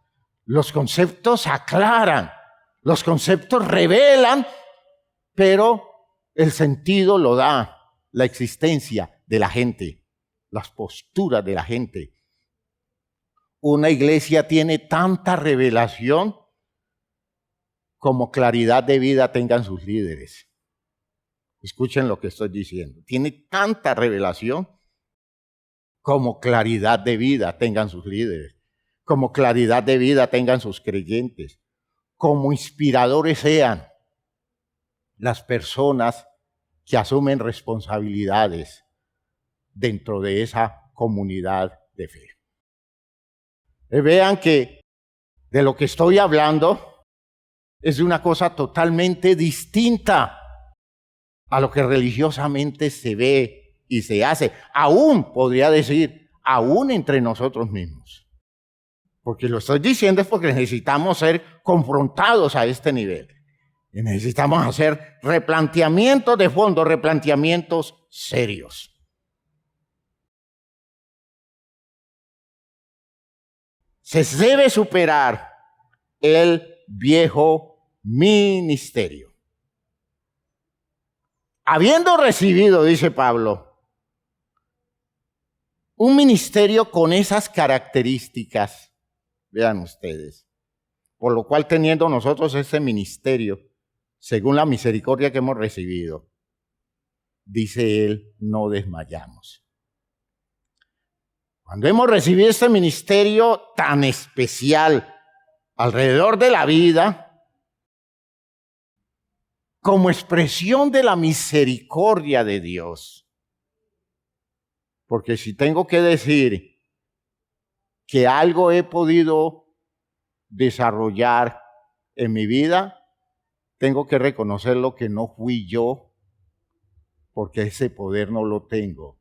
los conceptos aclaran, los conceptos revelan, pero el sentido lo da la existencia de la gente, las posturas de la gente. Una iglesia tiene tanta revelación como claridad de vida tengan sus líderes. Escuchen lo que estoy diciendo. Tiene tanta revelación como claridad de vida tengan sus líderes, como claridad de vida tengan sus creyentes, como inspiradores sean las personas que asumen responsabilidades dentro de esa comunidad de fe. Vean que de lo que estoy hablando es una cosa totalmente distinta a lo que religiosamente se ve y se hace. Aún, podría decir, aún entre nosotros mismos. Porque lo estoy diciendo es porque necesitamos ser confrontados a este nivel. Y necesitamos hacer replanteamientos de fondo, replanteamientos serios. Se debe superar el viejo ministerio. Habiendo recibido, dice Pablo, un ministerio con esas características, vean ustedes, por lo cual teniendo nosotros ese ministerio, según la misericordia que hemos recibido, dice él, no desmayamos. Cuando hemos recibido este ministerio tan especial alrededor de la vida, como expresión de la misericordia de Dios. Porque si tengo que decir que algo he podido desarrollar en mi vida, tengo que reconocer lo que no fui yo, porque ese poder no lo tengo.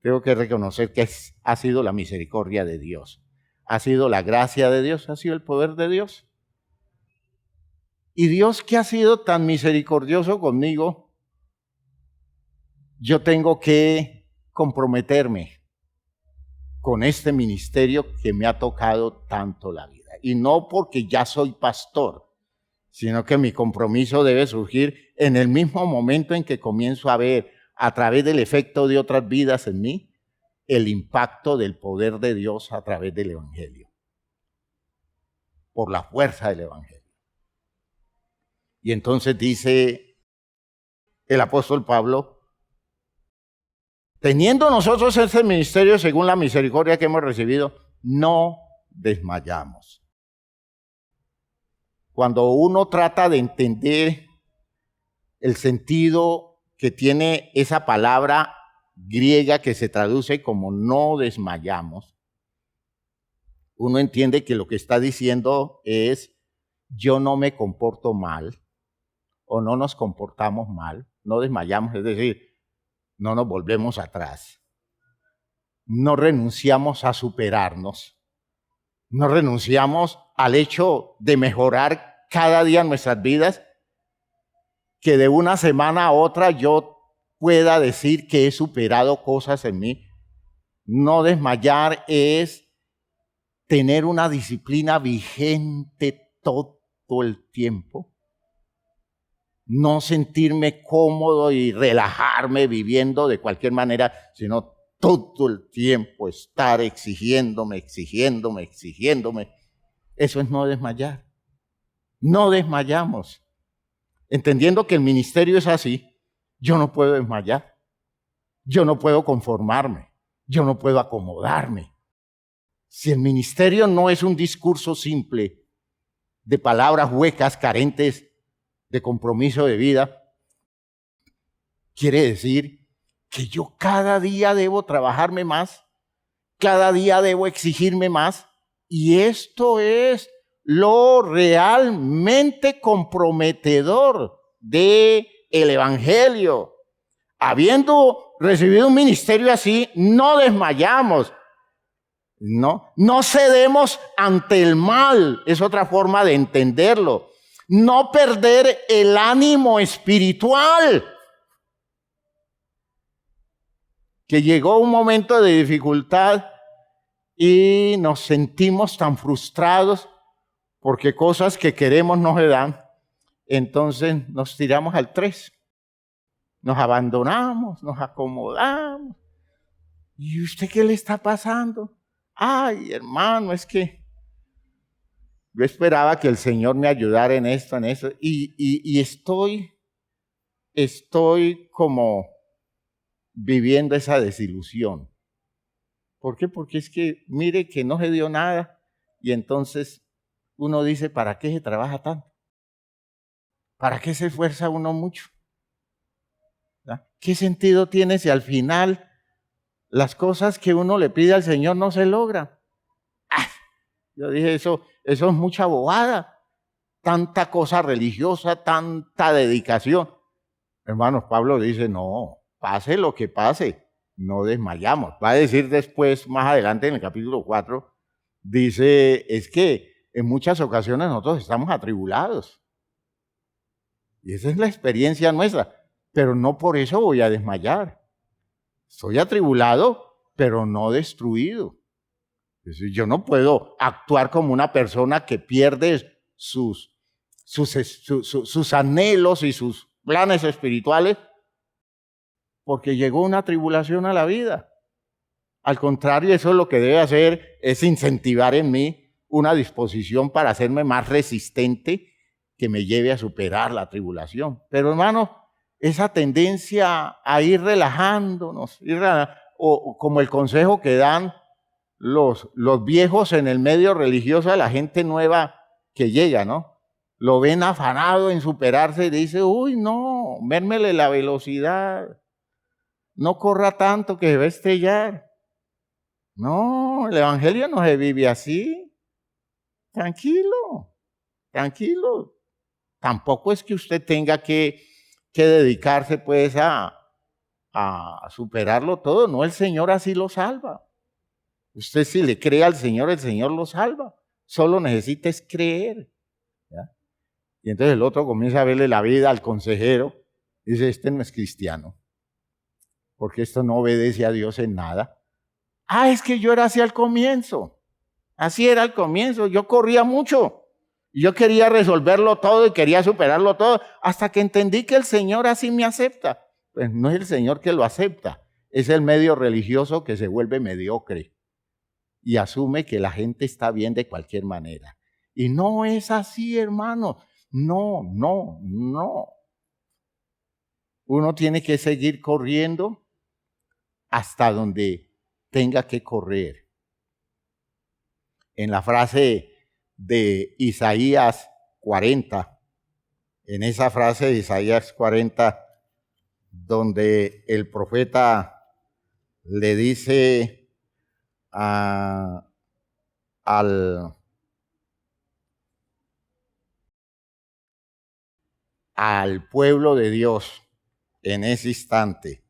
Tengo que reconocer que ha sido la misericordia de Dios, ha sido la gracia de Dios, ha sido el poder de Dios. Y Dios, que ha sido tan misericordioso conmigo, yo tengo que comprometerme con este ministerio que me ha tocado tanto la vida. Y no porque ya soy pastor, sino que mi compromiso debe surgir en el mismo momento en que comienzo a ver, a través del efecto de otras vidas en mí, el impacto del poder de Dios a través del Evangelio, por la fuerza del Evangelio. Y entonces dice el apóstol Pablo, teniendo nosotros ese ministerio según la misericordia que hemos recibido, no desmayamos. Cuando uno trata de entender el sentido que tiene esa palabra griega que se traduce como no desmayamos, uno entiende que lo que está diciendo es, yo no me comporto mal, o no nos comportamos mal, no desmayamos, es decir, no nos volvemos atrás, no renunciamos a superarnos, no renunciamos al hecho de mejorar cada día nuestras vidas, que de una semana a otra yo pueda decir que he superado cosas en mí. No desmayar es tener una disciplina vigente todo el tiempo. No sentirme cómodo y relajarme viviendo de cualquier manera, sino todo el tiempo estar exigiéndome. Eso es no desmayar. No desmayamos. Entendiendo que el ministerio es así, yo no puedo desmayar. Yo no puedo conformarme. Yo no puedo acomodarme. Si el ministerio no es un discurso simple de palabras huecas, carentes de compromiso de vida, quiere decir que yo cada día debo trabajarme más, cada día debo exigirme más, y esto es lo realmente comprometedor del Evangelio. Habiendo recibido un ministerio así, no desmayamos. No cedemos ante el mal, es otra forma de entenderlo. No perder el ánimo espiritual. Que llegó un momento de dificultad y nos sentimos tan frustrados porque cosas que queremos no se dan. Entonces nos tiramos al 3. Nos abandonamos, nos acomodamos. ¿Y usted qué le está pasando? Ay, hermano, es que yo esperaba que el Señor me ayudara en esto, y estoy como viviendo esa desilusión. ¿Por qué? Porque es que mire que no se dio nada y entonces uno dice, ¿para qué se trabaja tanto? ¿Para qué se esfuerza uno mucho? ¿Ya? ¿Qué sentido tiene si al final las cosas que uno le pide al Señor no se logran? Yo dije, eso es mucha bobada. Tanta cosa religiosa, tanta dedicación. Hermanos, Pablo dice, no, pase lo que pase, no desmayamos. Va a decir después, más adelante en el capítulo 4, dice, es que en muchas ocasiones nosotros estamos atribulados. Y esa es la experiencia nuestra. Pero no por eso voy a desmayar. Estoy atribulado, pero no destruido. Es decir, yo no puedo actuar como una persona que pierde sus anhelos y sus planes espirituales porque llegó una tribulación a la vida. Al contrario, eso es lo que debe hacer, es incentivar en mí una disposición para hacerme más resistente que me lleve a superar la tribulación. Pero hermano, esa tendencia a ir relajándonos, o como el consejo que dan los viejos en el medio religioso a la gente nueva que llega, ¿no? Lo ven afanado en superarse y dice, uy, no, mérmele la velocidad, no corra tanto que se va a estrellar. No, el evangelio no se vive así. Tranquilo, tranquilo. Tampoco es que usted tenga que dedicarse pues a superarlo todo. No, el Señor así lo salva. Usted si le cree al Señor, el Señor lo salva. Solo necesita es creer. ¿Ya? Y entonces el otro comienza a verle la vida al consejero. Y dice, este no es cristiano. Porque esto no obedece a Dios en nada. Ah, es que yo era así al comienzo. Así era al comienzo. Yo corría mucho. Y yo quería resolverlo todo y quería superarlo todo. Hasta que entendí que el Señor así me acepta. Pues no es el Señor que lo acepta. Es el medio religioso que se vuelve mediocre. Y asume que la gente está bien de cualquier manera. Y no es así, hermano. No, no, no. Uno tiene que seguir corriendo hasta donde tenga que correr. En la frase de Isaías 40, en esa frase de Isaías 40, donde el profeta le dice al pueblo de Dios en ese instante,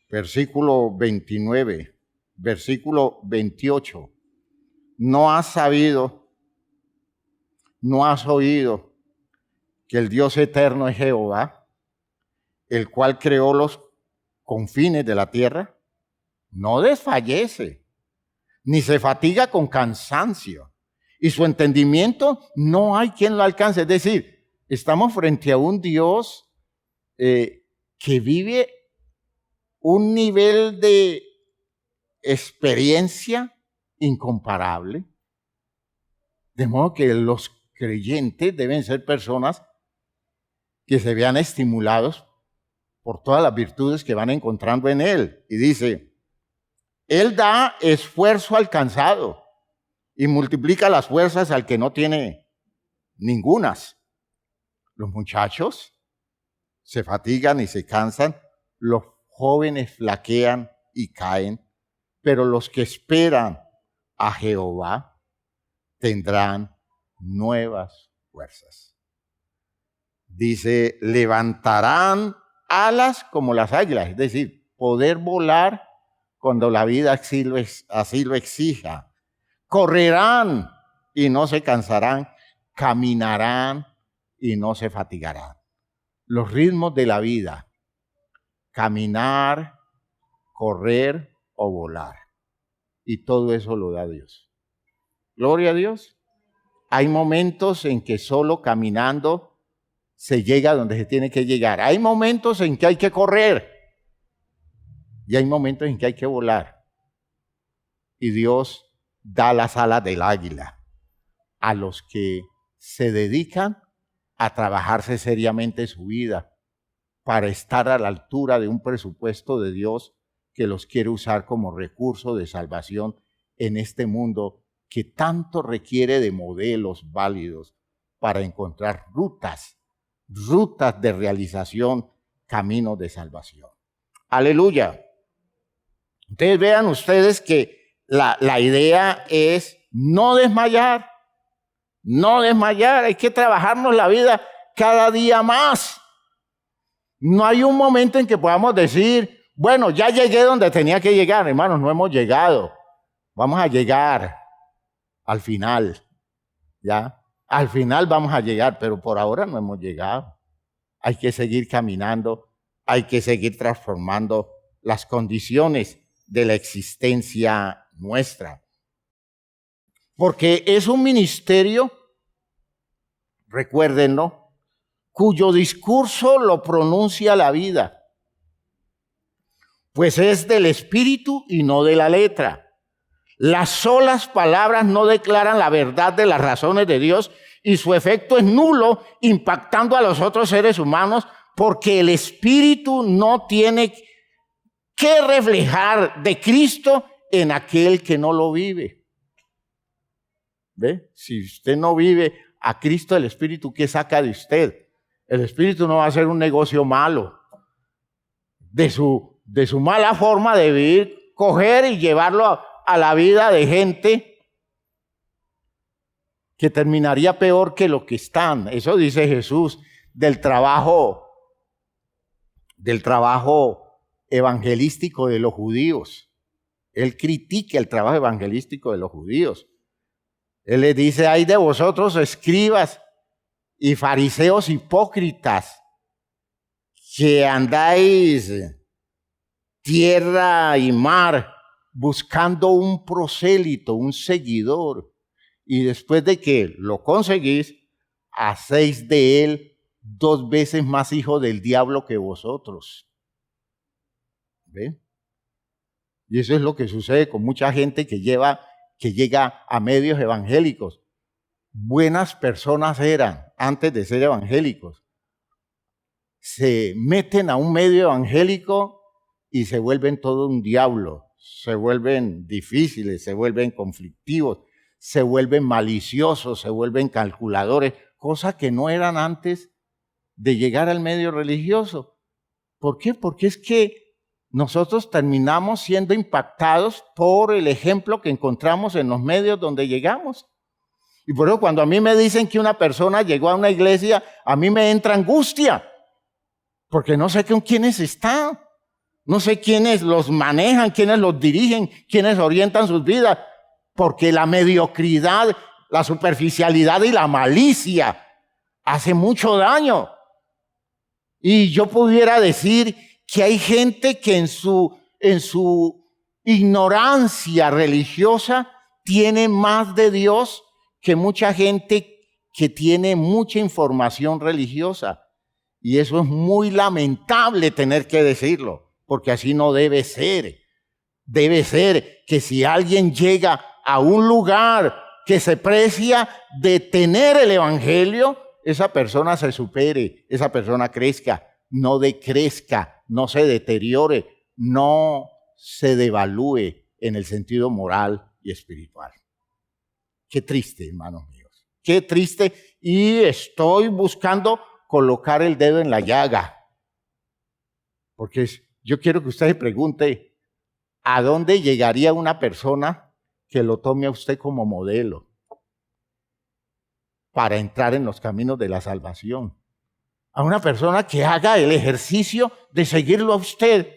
versículo 29, versículo 28, no has sabido, no has oído que el Dios eterno es Jehová, el cual creó los confines de la tierra, no desfallece, ni se fatiga con cansancio, y su entendimiento no hay quien lo alcance. Es decir, estamos frente a un Dios que vive un nivel de experiencia incomparable, de modo que los creyentes deben ser personas que se vean estimulados por todas las virtudes que van encontrando en Él. Y dice, Él da esfuerzo al cansado y multiplica las fuerzas al que no tiene ningunas. Los muchachos se fatigan y se cansan, los jóvenes flaquean y caen, pero los que esperan a Jehová tendrán nuevas fuerzas. Dice, levantarán alas como las águilas, es decir, poder volar cuando la vida así lo exija. Correrán y no se cansarán, caminarán y no se fatigarán. Los ritmos de la vida: caminar, correr o volar. Y todo eso lo da Dios. Gloria a Dios. Hay momentos en que solo caminando se llega donde se tiene que llegar. Hay momentos en que hay que correr y hay momentos en que hay que volar. Y Dios da las alas del águila a los que se dedican a trabajarse seriamente su vida para estar a la altura de un presupuesto de Dios que los quiere usar como recurso de salvación en este mundo que tanto requiere de modelos válidos para encontrar rutas de realización, caminos de salvación. Aleluya. Entonces vean ustedes que la idea es no desmayar, hay que trabajarnos la vida cada día más. No hay un momento en que podamos decir, bueno, ya llegué donde tenía que llegar. Hermanos, no hemos llegado. Vamos a llegar al final, ¿ya? Al final vamos a llegar, pero por ahora no hemos llegado. Hay que seguir caminando, hay que seguir transformando las condiciones de la existencia nuestra. Porque es un ministerio, recuérdenlo, cuyo discurso lo pronuncia la vida, pues es del espíritu y no de la letra. Las solas palabras no declaran la verdad de las razones de Dios y su efecto es nulo, impactando a los otros seres humanos, porque el espíritu no tiene que reflejar de Cristo en aquel que no lo vive. ¿Ve? Si usted no vive a Cristo, el espíritu, ¿qué saca de usted? El espíritu no va a hacer un negocio malo. De su mala forma de vivir, coger y llevarlo a la vida de gente que terminaría peor que lo que están. Eso dice Jesús del trabajo evangelístico de los judíos. Él critica el trabajo evangelístico de los judíos. Él les dice, ay de vosotros, escribas y fariseos hipócritas, que andáis tierra y mar buscando un prosélito, un seguidor, y después de que lo conseguís, hacéis de él 2 veces más hijo del diablo que vosotros. ¿Ven? Y eso es lo que sucede con mucha gente que llega a medios evangélicos. Buenas personas eran antes de ser evangélicos. Se meten a un medio evangélico y se vuelven todo un diablo. Se vuelven difíciles, se vuelven conflictivos, se vuelven maliciosos, se vuelven calculadores, cosas que no eran antes de llegar al medio religioso. ¿Por qué? Porque es que nosotros terminamos siendo impactados por el ejemplo que encontramos en los medios donde llegamos. Y por eso cuando a mí me dicen que una persona llegó a una iglesia, a mí me entra angustia, porque no sé con quiénes están. No sé quiénes los manejan, quiénes los dirigen, quiénes orientan sus vidas, porque la mediocridad, la superficialidad y la malicia hace mucho daño. Y yo pudiera decir que hay gente que en su ignorancia religiosa tiene más de Dios que mucha gente que tiene mucha información religiosa. Y eso es muy lamentable tener que decirlo. Porque así no debe ser. Debe ser que si alguien llega a un lugar que se precia de tener el evangelio, esa persona se supere, esa persona crezca, no decrezca, no se deteriore, no se devalúe en el sentido moral y espiritual. Qué triste, hermanos míos. Qué triste. Y estoy buscando colocar el dedo en la llaga. Porque yo quiero que usted se pregunte, ¿a dónde llegaría una persona que lo tome a usted como modelo para entrar en los caminos de la salvación? A una persona que haga el ejercicio de seguirlo a usted,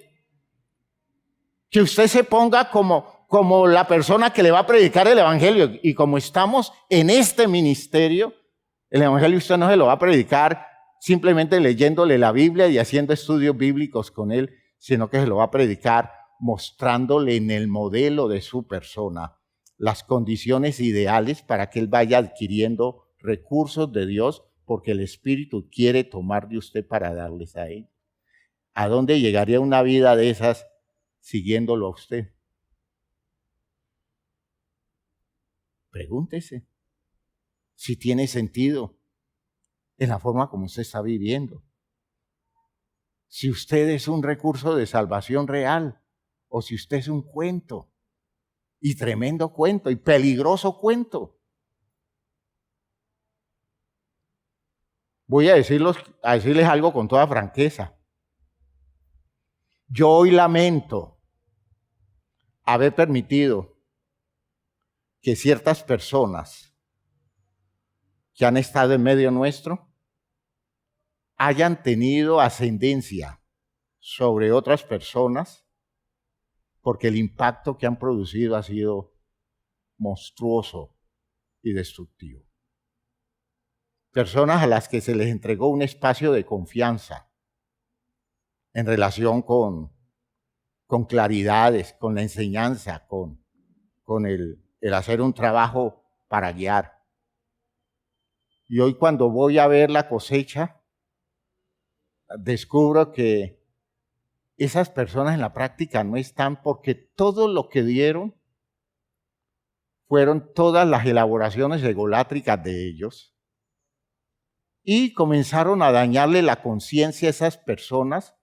Que usted se ponga como la persona que le va a predicar el evangelio. Y como estamos en este ministerio, el evangelio usted no se lo va a predicar simplemente leyéndole la Biblia y haciendo estudios bíblicos con él, sino que se lo va a predicar mostrándole en el modelo de su persona las condiciones ideales para que él vaya adquiriendo recursos de Dios, porque el Espíritu quiere tomar de usted para darles a él. ¿A dónde llegaría una vida de esas siguiéndolo a usted? Pregúntese si tiene sentido en la forma como usted está viviendo. Si usted es un recurso de salvación real o si usted es un cuento, y tremendo cuento, y peligroso cuento. Voy a decirles algo con toda franqueza. Yo hoy lamento haber permitido que ciertas personas que han estado en medio nuestro hayan tenido ascendencia sobre otras personas, porque el impacto que han producido ha sido monstruoso y destructivo. Personas a las que se les entregó un espacio de confianza en relación con claridades, con la enseñanza, con el hacer un trabajo para guiar. Y hoy cuando voy a ver la cosecha, descubro que esas personas en la práctica no están, porque todo lo que dieron fueron todas las elaboraciones egolátricas de ellos y comenzaron a dañarle la conciencia a esas personas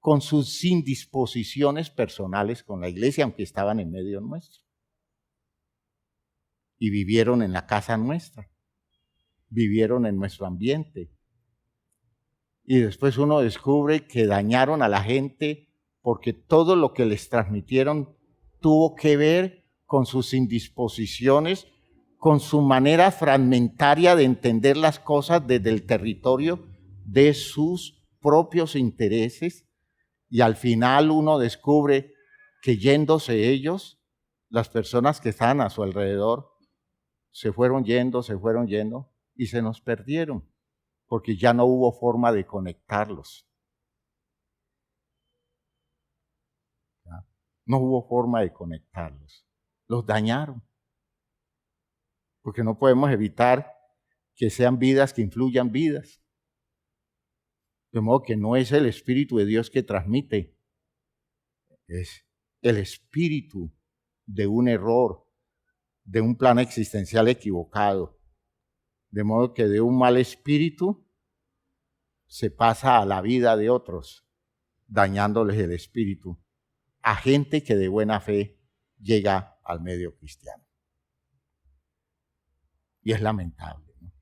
con sus indisposiciones personales con la iglesia, aunque estaban en medio nuestro. Y vivieron en la casa nuestra, vivieron en nuestro ambiente. Y después uno descubre que dañaron a la gente porque todo lo que les transmitieron tuvo que ver con sus indisposiciones, con su manera fragmentaria de entender las cosas desde el territorio de sus propios intereses. Y al final uno descubre que yéndose ellos, las personas que están a su alrededor, se fueron yendo y se nos perdieron, porque ya no hubo forma de conectarlos. No hubo forma de conectarlos. Los dañaron. Porque no podemos evitar que sean vidas que influyan vidas. De modo que no es el Espíritu de Dios que transmite, es el espíritu de un error, de un plan existencial equivocado. De modo que de un mal espíritu se pasa a la vida de otros, dañándoles el espíritu, a gente que de buena fe llega al medio cristiano. Y es lamentable, ¿no?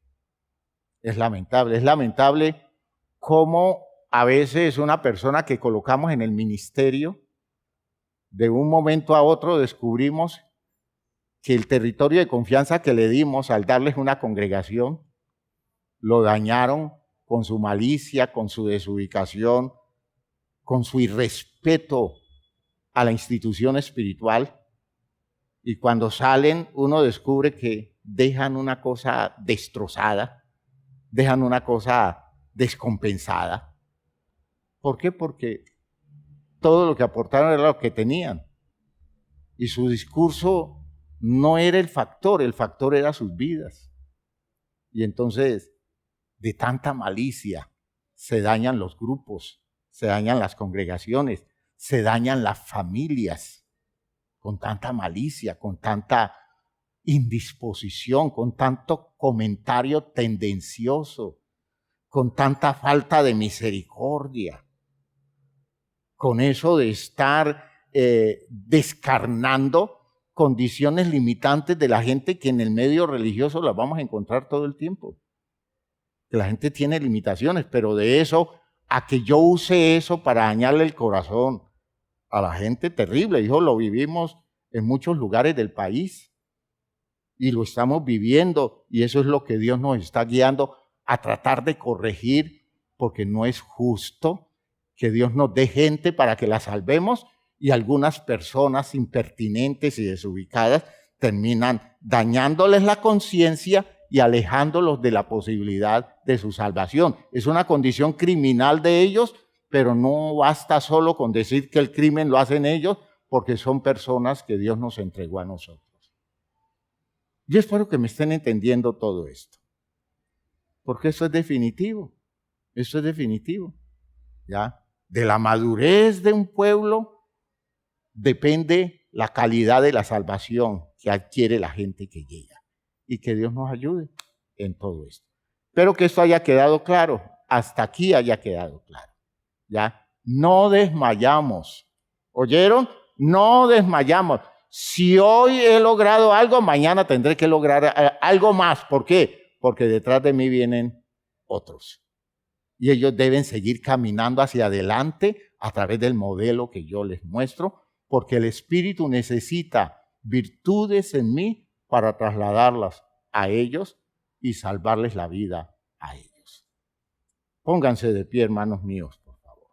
Es lamentable cómo a veces una persona que colocamos en el ministerio, de un momento a otro descubrimos que el territorio de confianza que le dimos al darles una congregación, lo dañaron con su malicia, con su desubicación, con su irrespeto a la institución espiritual. Y cuando salen, uno descubre que dejan una cosa destrozada, dejan una cosa descompensada. ¿Por qué? Porque todo lo que aportaron era lo que tenían. Y su discurso no era el factor era sus vidas. Y entonces, de tanta malicia, se dañan los grupos, se dañan las congregaciones, se dañan las familias, con tanta malicia, con tanta indisposición, con tanto comentario tendencioso, con tanta falta de misericordia, con eso de estar descarnando condiciones limitantes de la gente que en el medio religioso las vamos a encontrar todo el tiempo. Que la gente tiene limitaciones, pero de eso a que yo use eso para dañarle el corazón a la gente, terrible. Hijo, lo vivimos en muchos lugares del país y lo estamos viviendo, y eso es lo que Dios nos está guiando a tratar de corregir, porque no es justo que Dios nos dé gente para que la salvemos y algunas personas impertinentes y desubicadas terminan dañándoles la conciencia y alejándolos de la posibilidad de su salvación. Es una condición criminal de ellos, pero no basta solo con decir que el crimen lo hacen ellos, porque son personas que Dios nos entregó a nosotros. Yo espero que me estén entendiendo todo esto, porque esto es definitivo. Esto es definitivo, ¿ya? De la madurez de un pueblo depende la calidad de la salvación que adquiere la gente que llega. Y que Dios nos ayude en todo esto. Espero que esto haya quedado claro. Hasta aquí haya quedado claro, ¿ya? No desmayamos. ¿Oyeron? No desmayamos. Si hoy he logrado algo, mañana tendré que lograr algo más. ¿Por qué? Porque detrás de mí vienen otros. Y ellos deben seguir caminando hacia adelante a través del modelo que yo les muestro, porque el Espíritu necesita virtudes en mí para trasladarlas a ellos y salvarles la vida a ellos. Pónganse de pie, hermanos míos, por favor.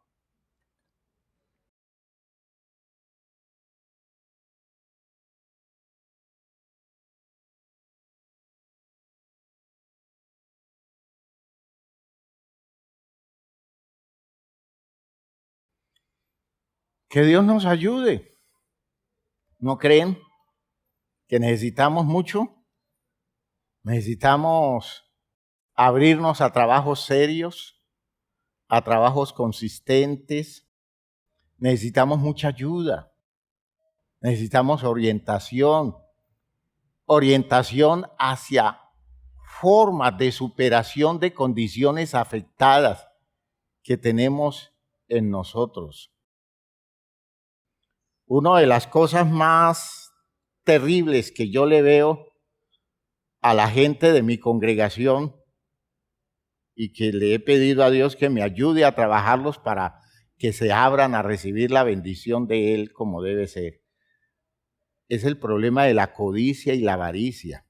Que Dios nos ayude. ¿No creen que necesitamos mucho? Necesitamos abrirnos a trabajos serios, a trabajos consistentes. Necesitamos mucha ayuda. Necesitamos orientación hacia formas de superación de condiciones afectadas que tenemos en nosotros. Una de las cosas más terribles que yo le veo a la gente de mi congregación y que le he pedido a Dios que me ayude a trabajarlos para que se abran a recibir la bendición de Él como debe ser, es el problema de la codicia y la avaricia.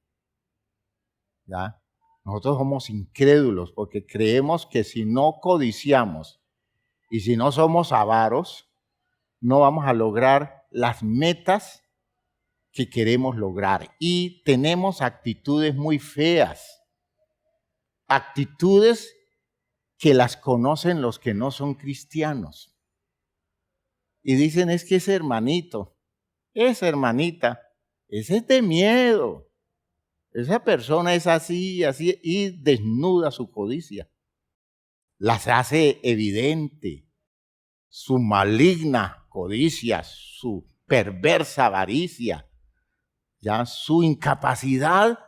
¿Ya? Nosotros somos incrédulos porque creemos que si no codiciamos y si no somos avaros, no vamos a lograr las metas que queremos lograr. Y tenemos actitudes muy feas, actitudes que las conocen los que no son cristianos. Y dicen, es que ese hermanito, esa hermanita, ese es de miedo. Esa persona es así, así, y desnuda su codicia. Las hace evidente. Su maligna codicia, su perversa avaricia, ya su incapacidad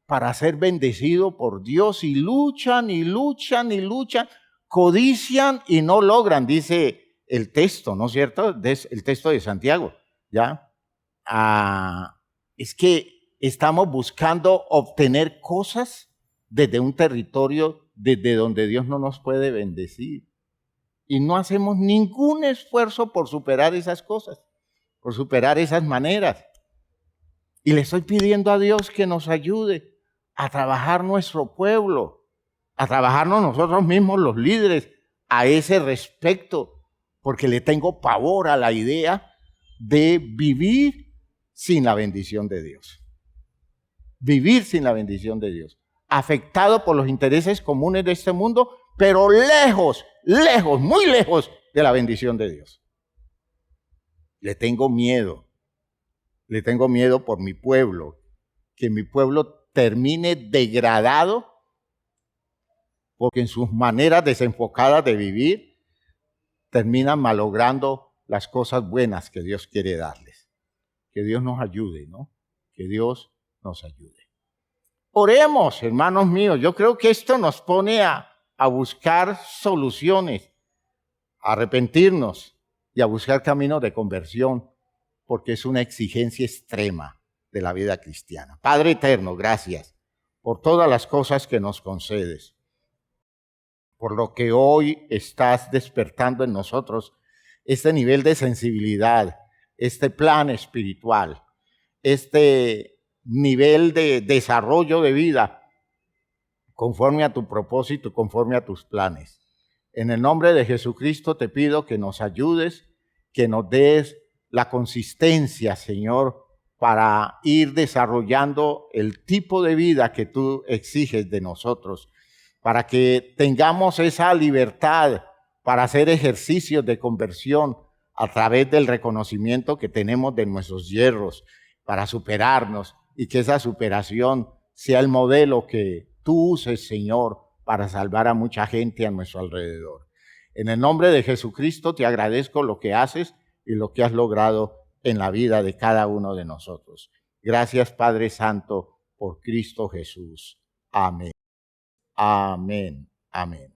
para ser bendecido por Dios, y luchan y luchan y luchan, codician y no logran, dice el texto, ¿no es cierto? El texto de Santiago, ¿ya? Es que estamos buscando obtener cosas desde un territorio desde donde Dios no nos puede bendecir. Y no hacemos ningún esfuerzo por superar esas cosas, por superar esas maneras. Y le estoy pidiendo a Dios que nos ayude a trabajar nuestro pueblo, a trabajarnos nosotros mismos los líderes a ese respecto, porque le tengo pavor a la idea de vivir sin la bendición de Dios. Vivir sin la bendición de Dios, afectado por los intereses comunes de este mundo, pero lejos, lejos, muy lejos de la bendición de Dios. Le tengo miedo por mi pueblo, que mi pueblo termine degradado porque en sus maneras desenfocadas de vivir terminan malogrando las cosas buenas que Dios quiere darles. Que Dios nos ayude, ¿no? Que Dios nos ayude. Oremos, hermanos míos. Yo creo que esto nos pone a buscar soluciones, a arrepentirnos y a buscar caminos de conversión, porque es una exigencia extrema de la vida cristiana. Padre eterno, gracias por todas las cosas que nos concedes, por lo que hoy estás despertando en nosotros este nivel de sensibilidad, este plan espiritual, este nivel de desarrollo de vida conforme a tu propósito, conforme a tus planes. En el nombre de Jesucristo te pido que nos ayudes, que nos des la consistencia, Señor, para ir desarrollando el tipo de vida que tú exiges de nosotros, para que tengamos esa libertad para hacer ejercicios de conversión a través del reconocimiento que tenemos de nuestros yerros, para superarnos y que esa superación sea el modelo que tú uses, Señor, para salvar a mucha gente a nuestro alrededor. En el nombre de Jesucristo te agradezco lo que haces y lo que has logrado en la vida de cada uno de nosotros. Gracias, Padre Santo, por Cristo Jesús. Amén. Amén. Amén.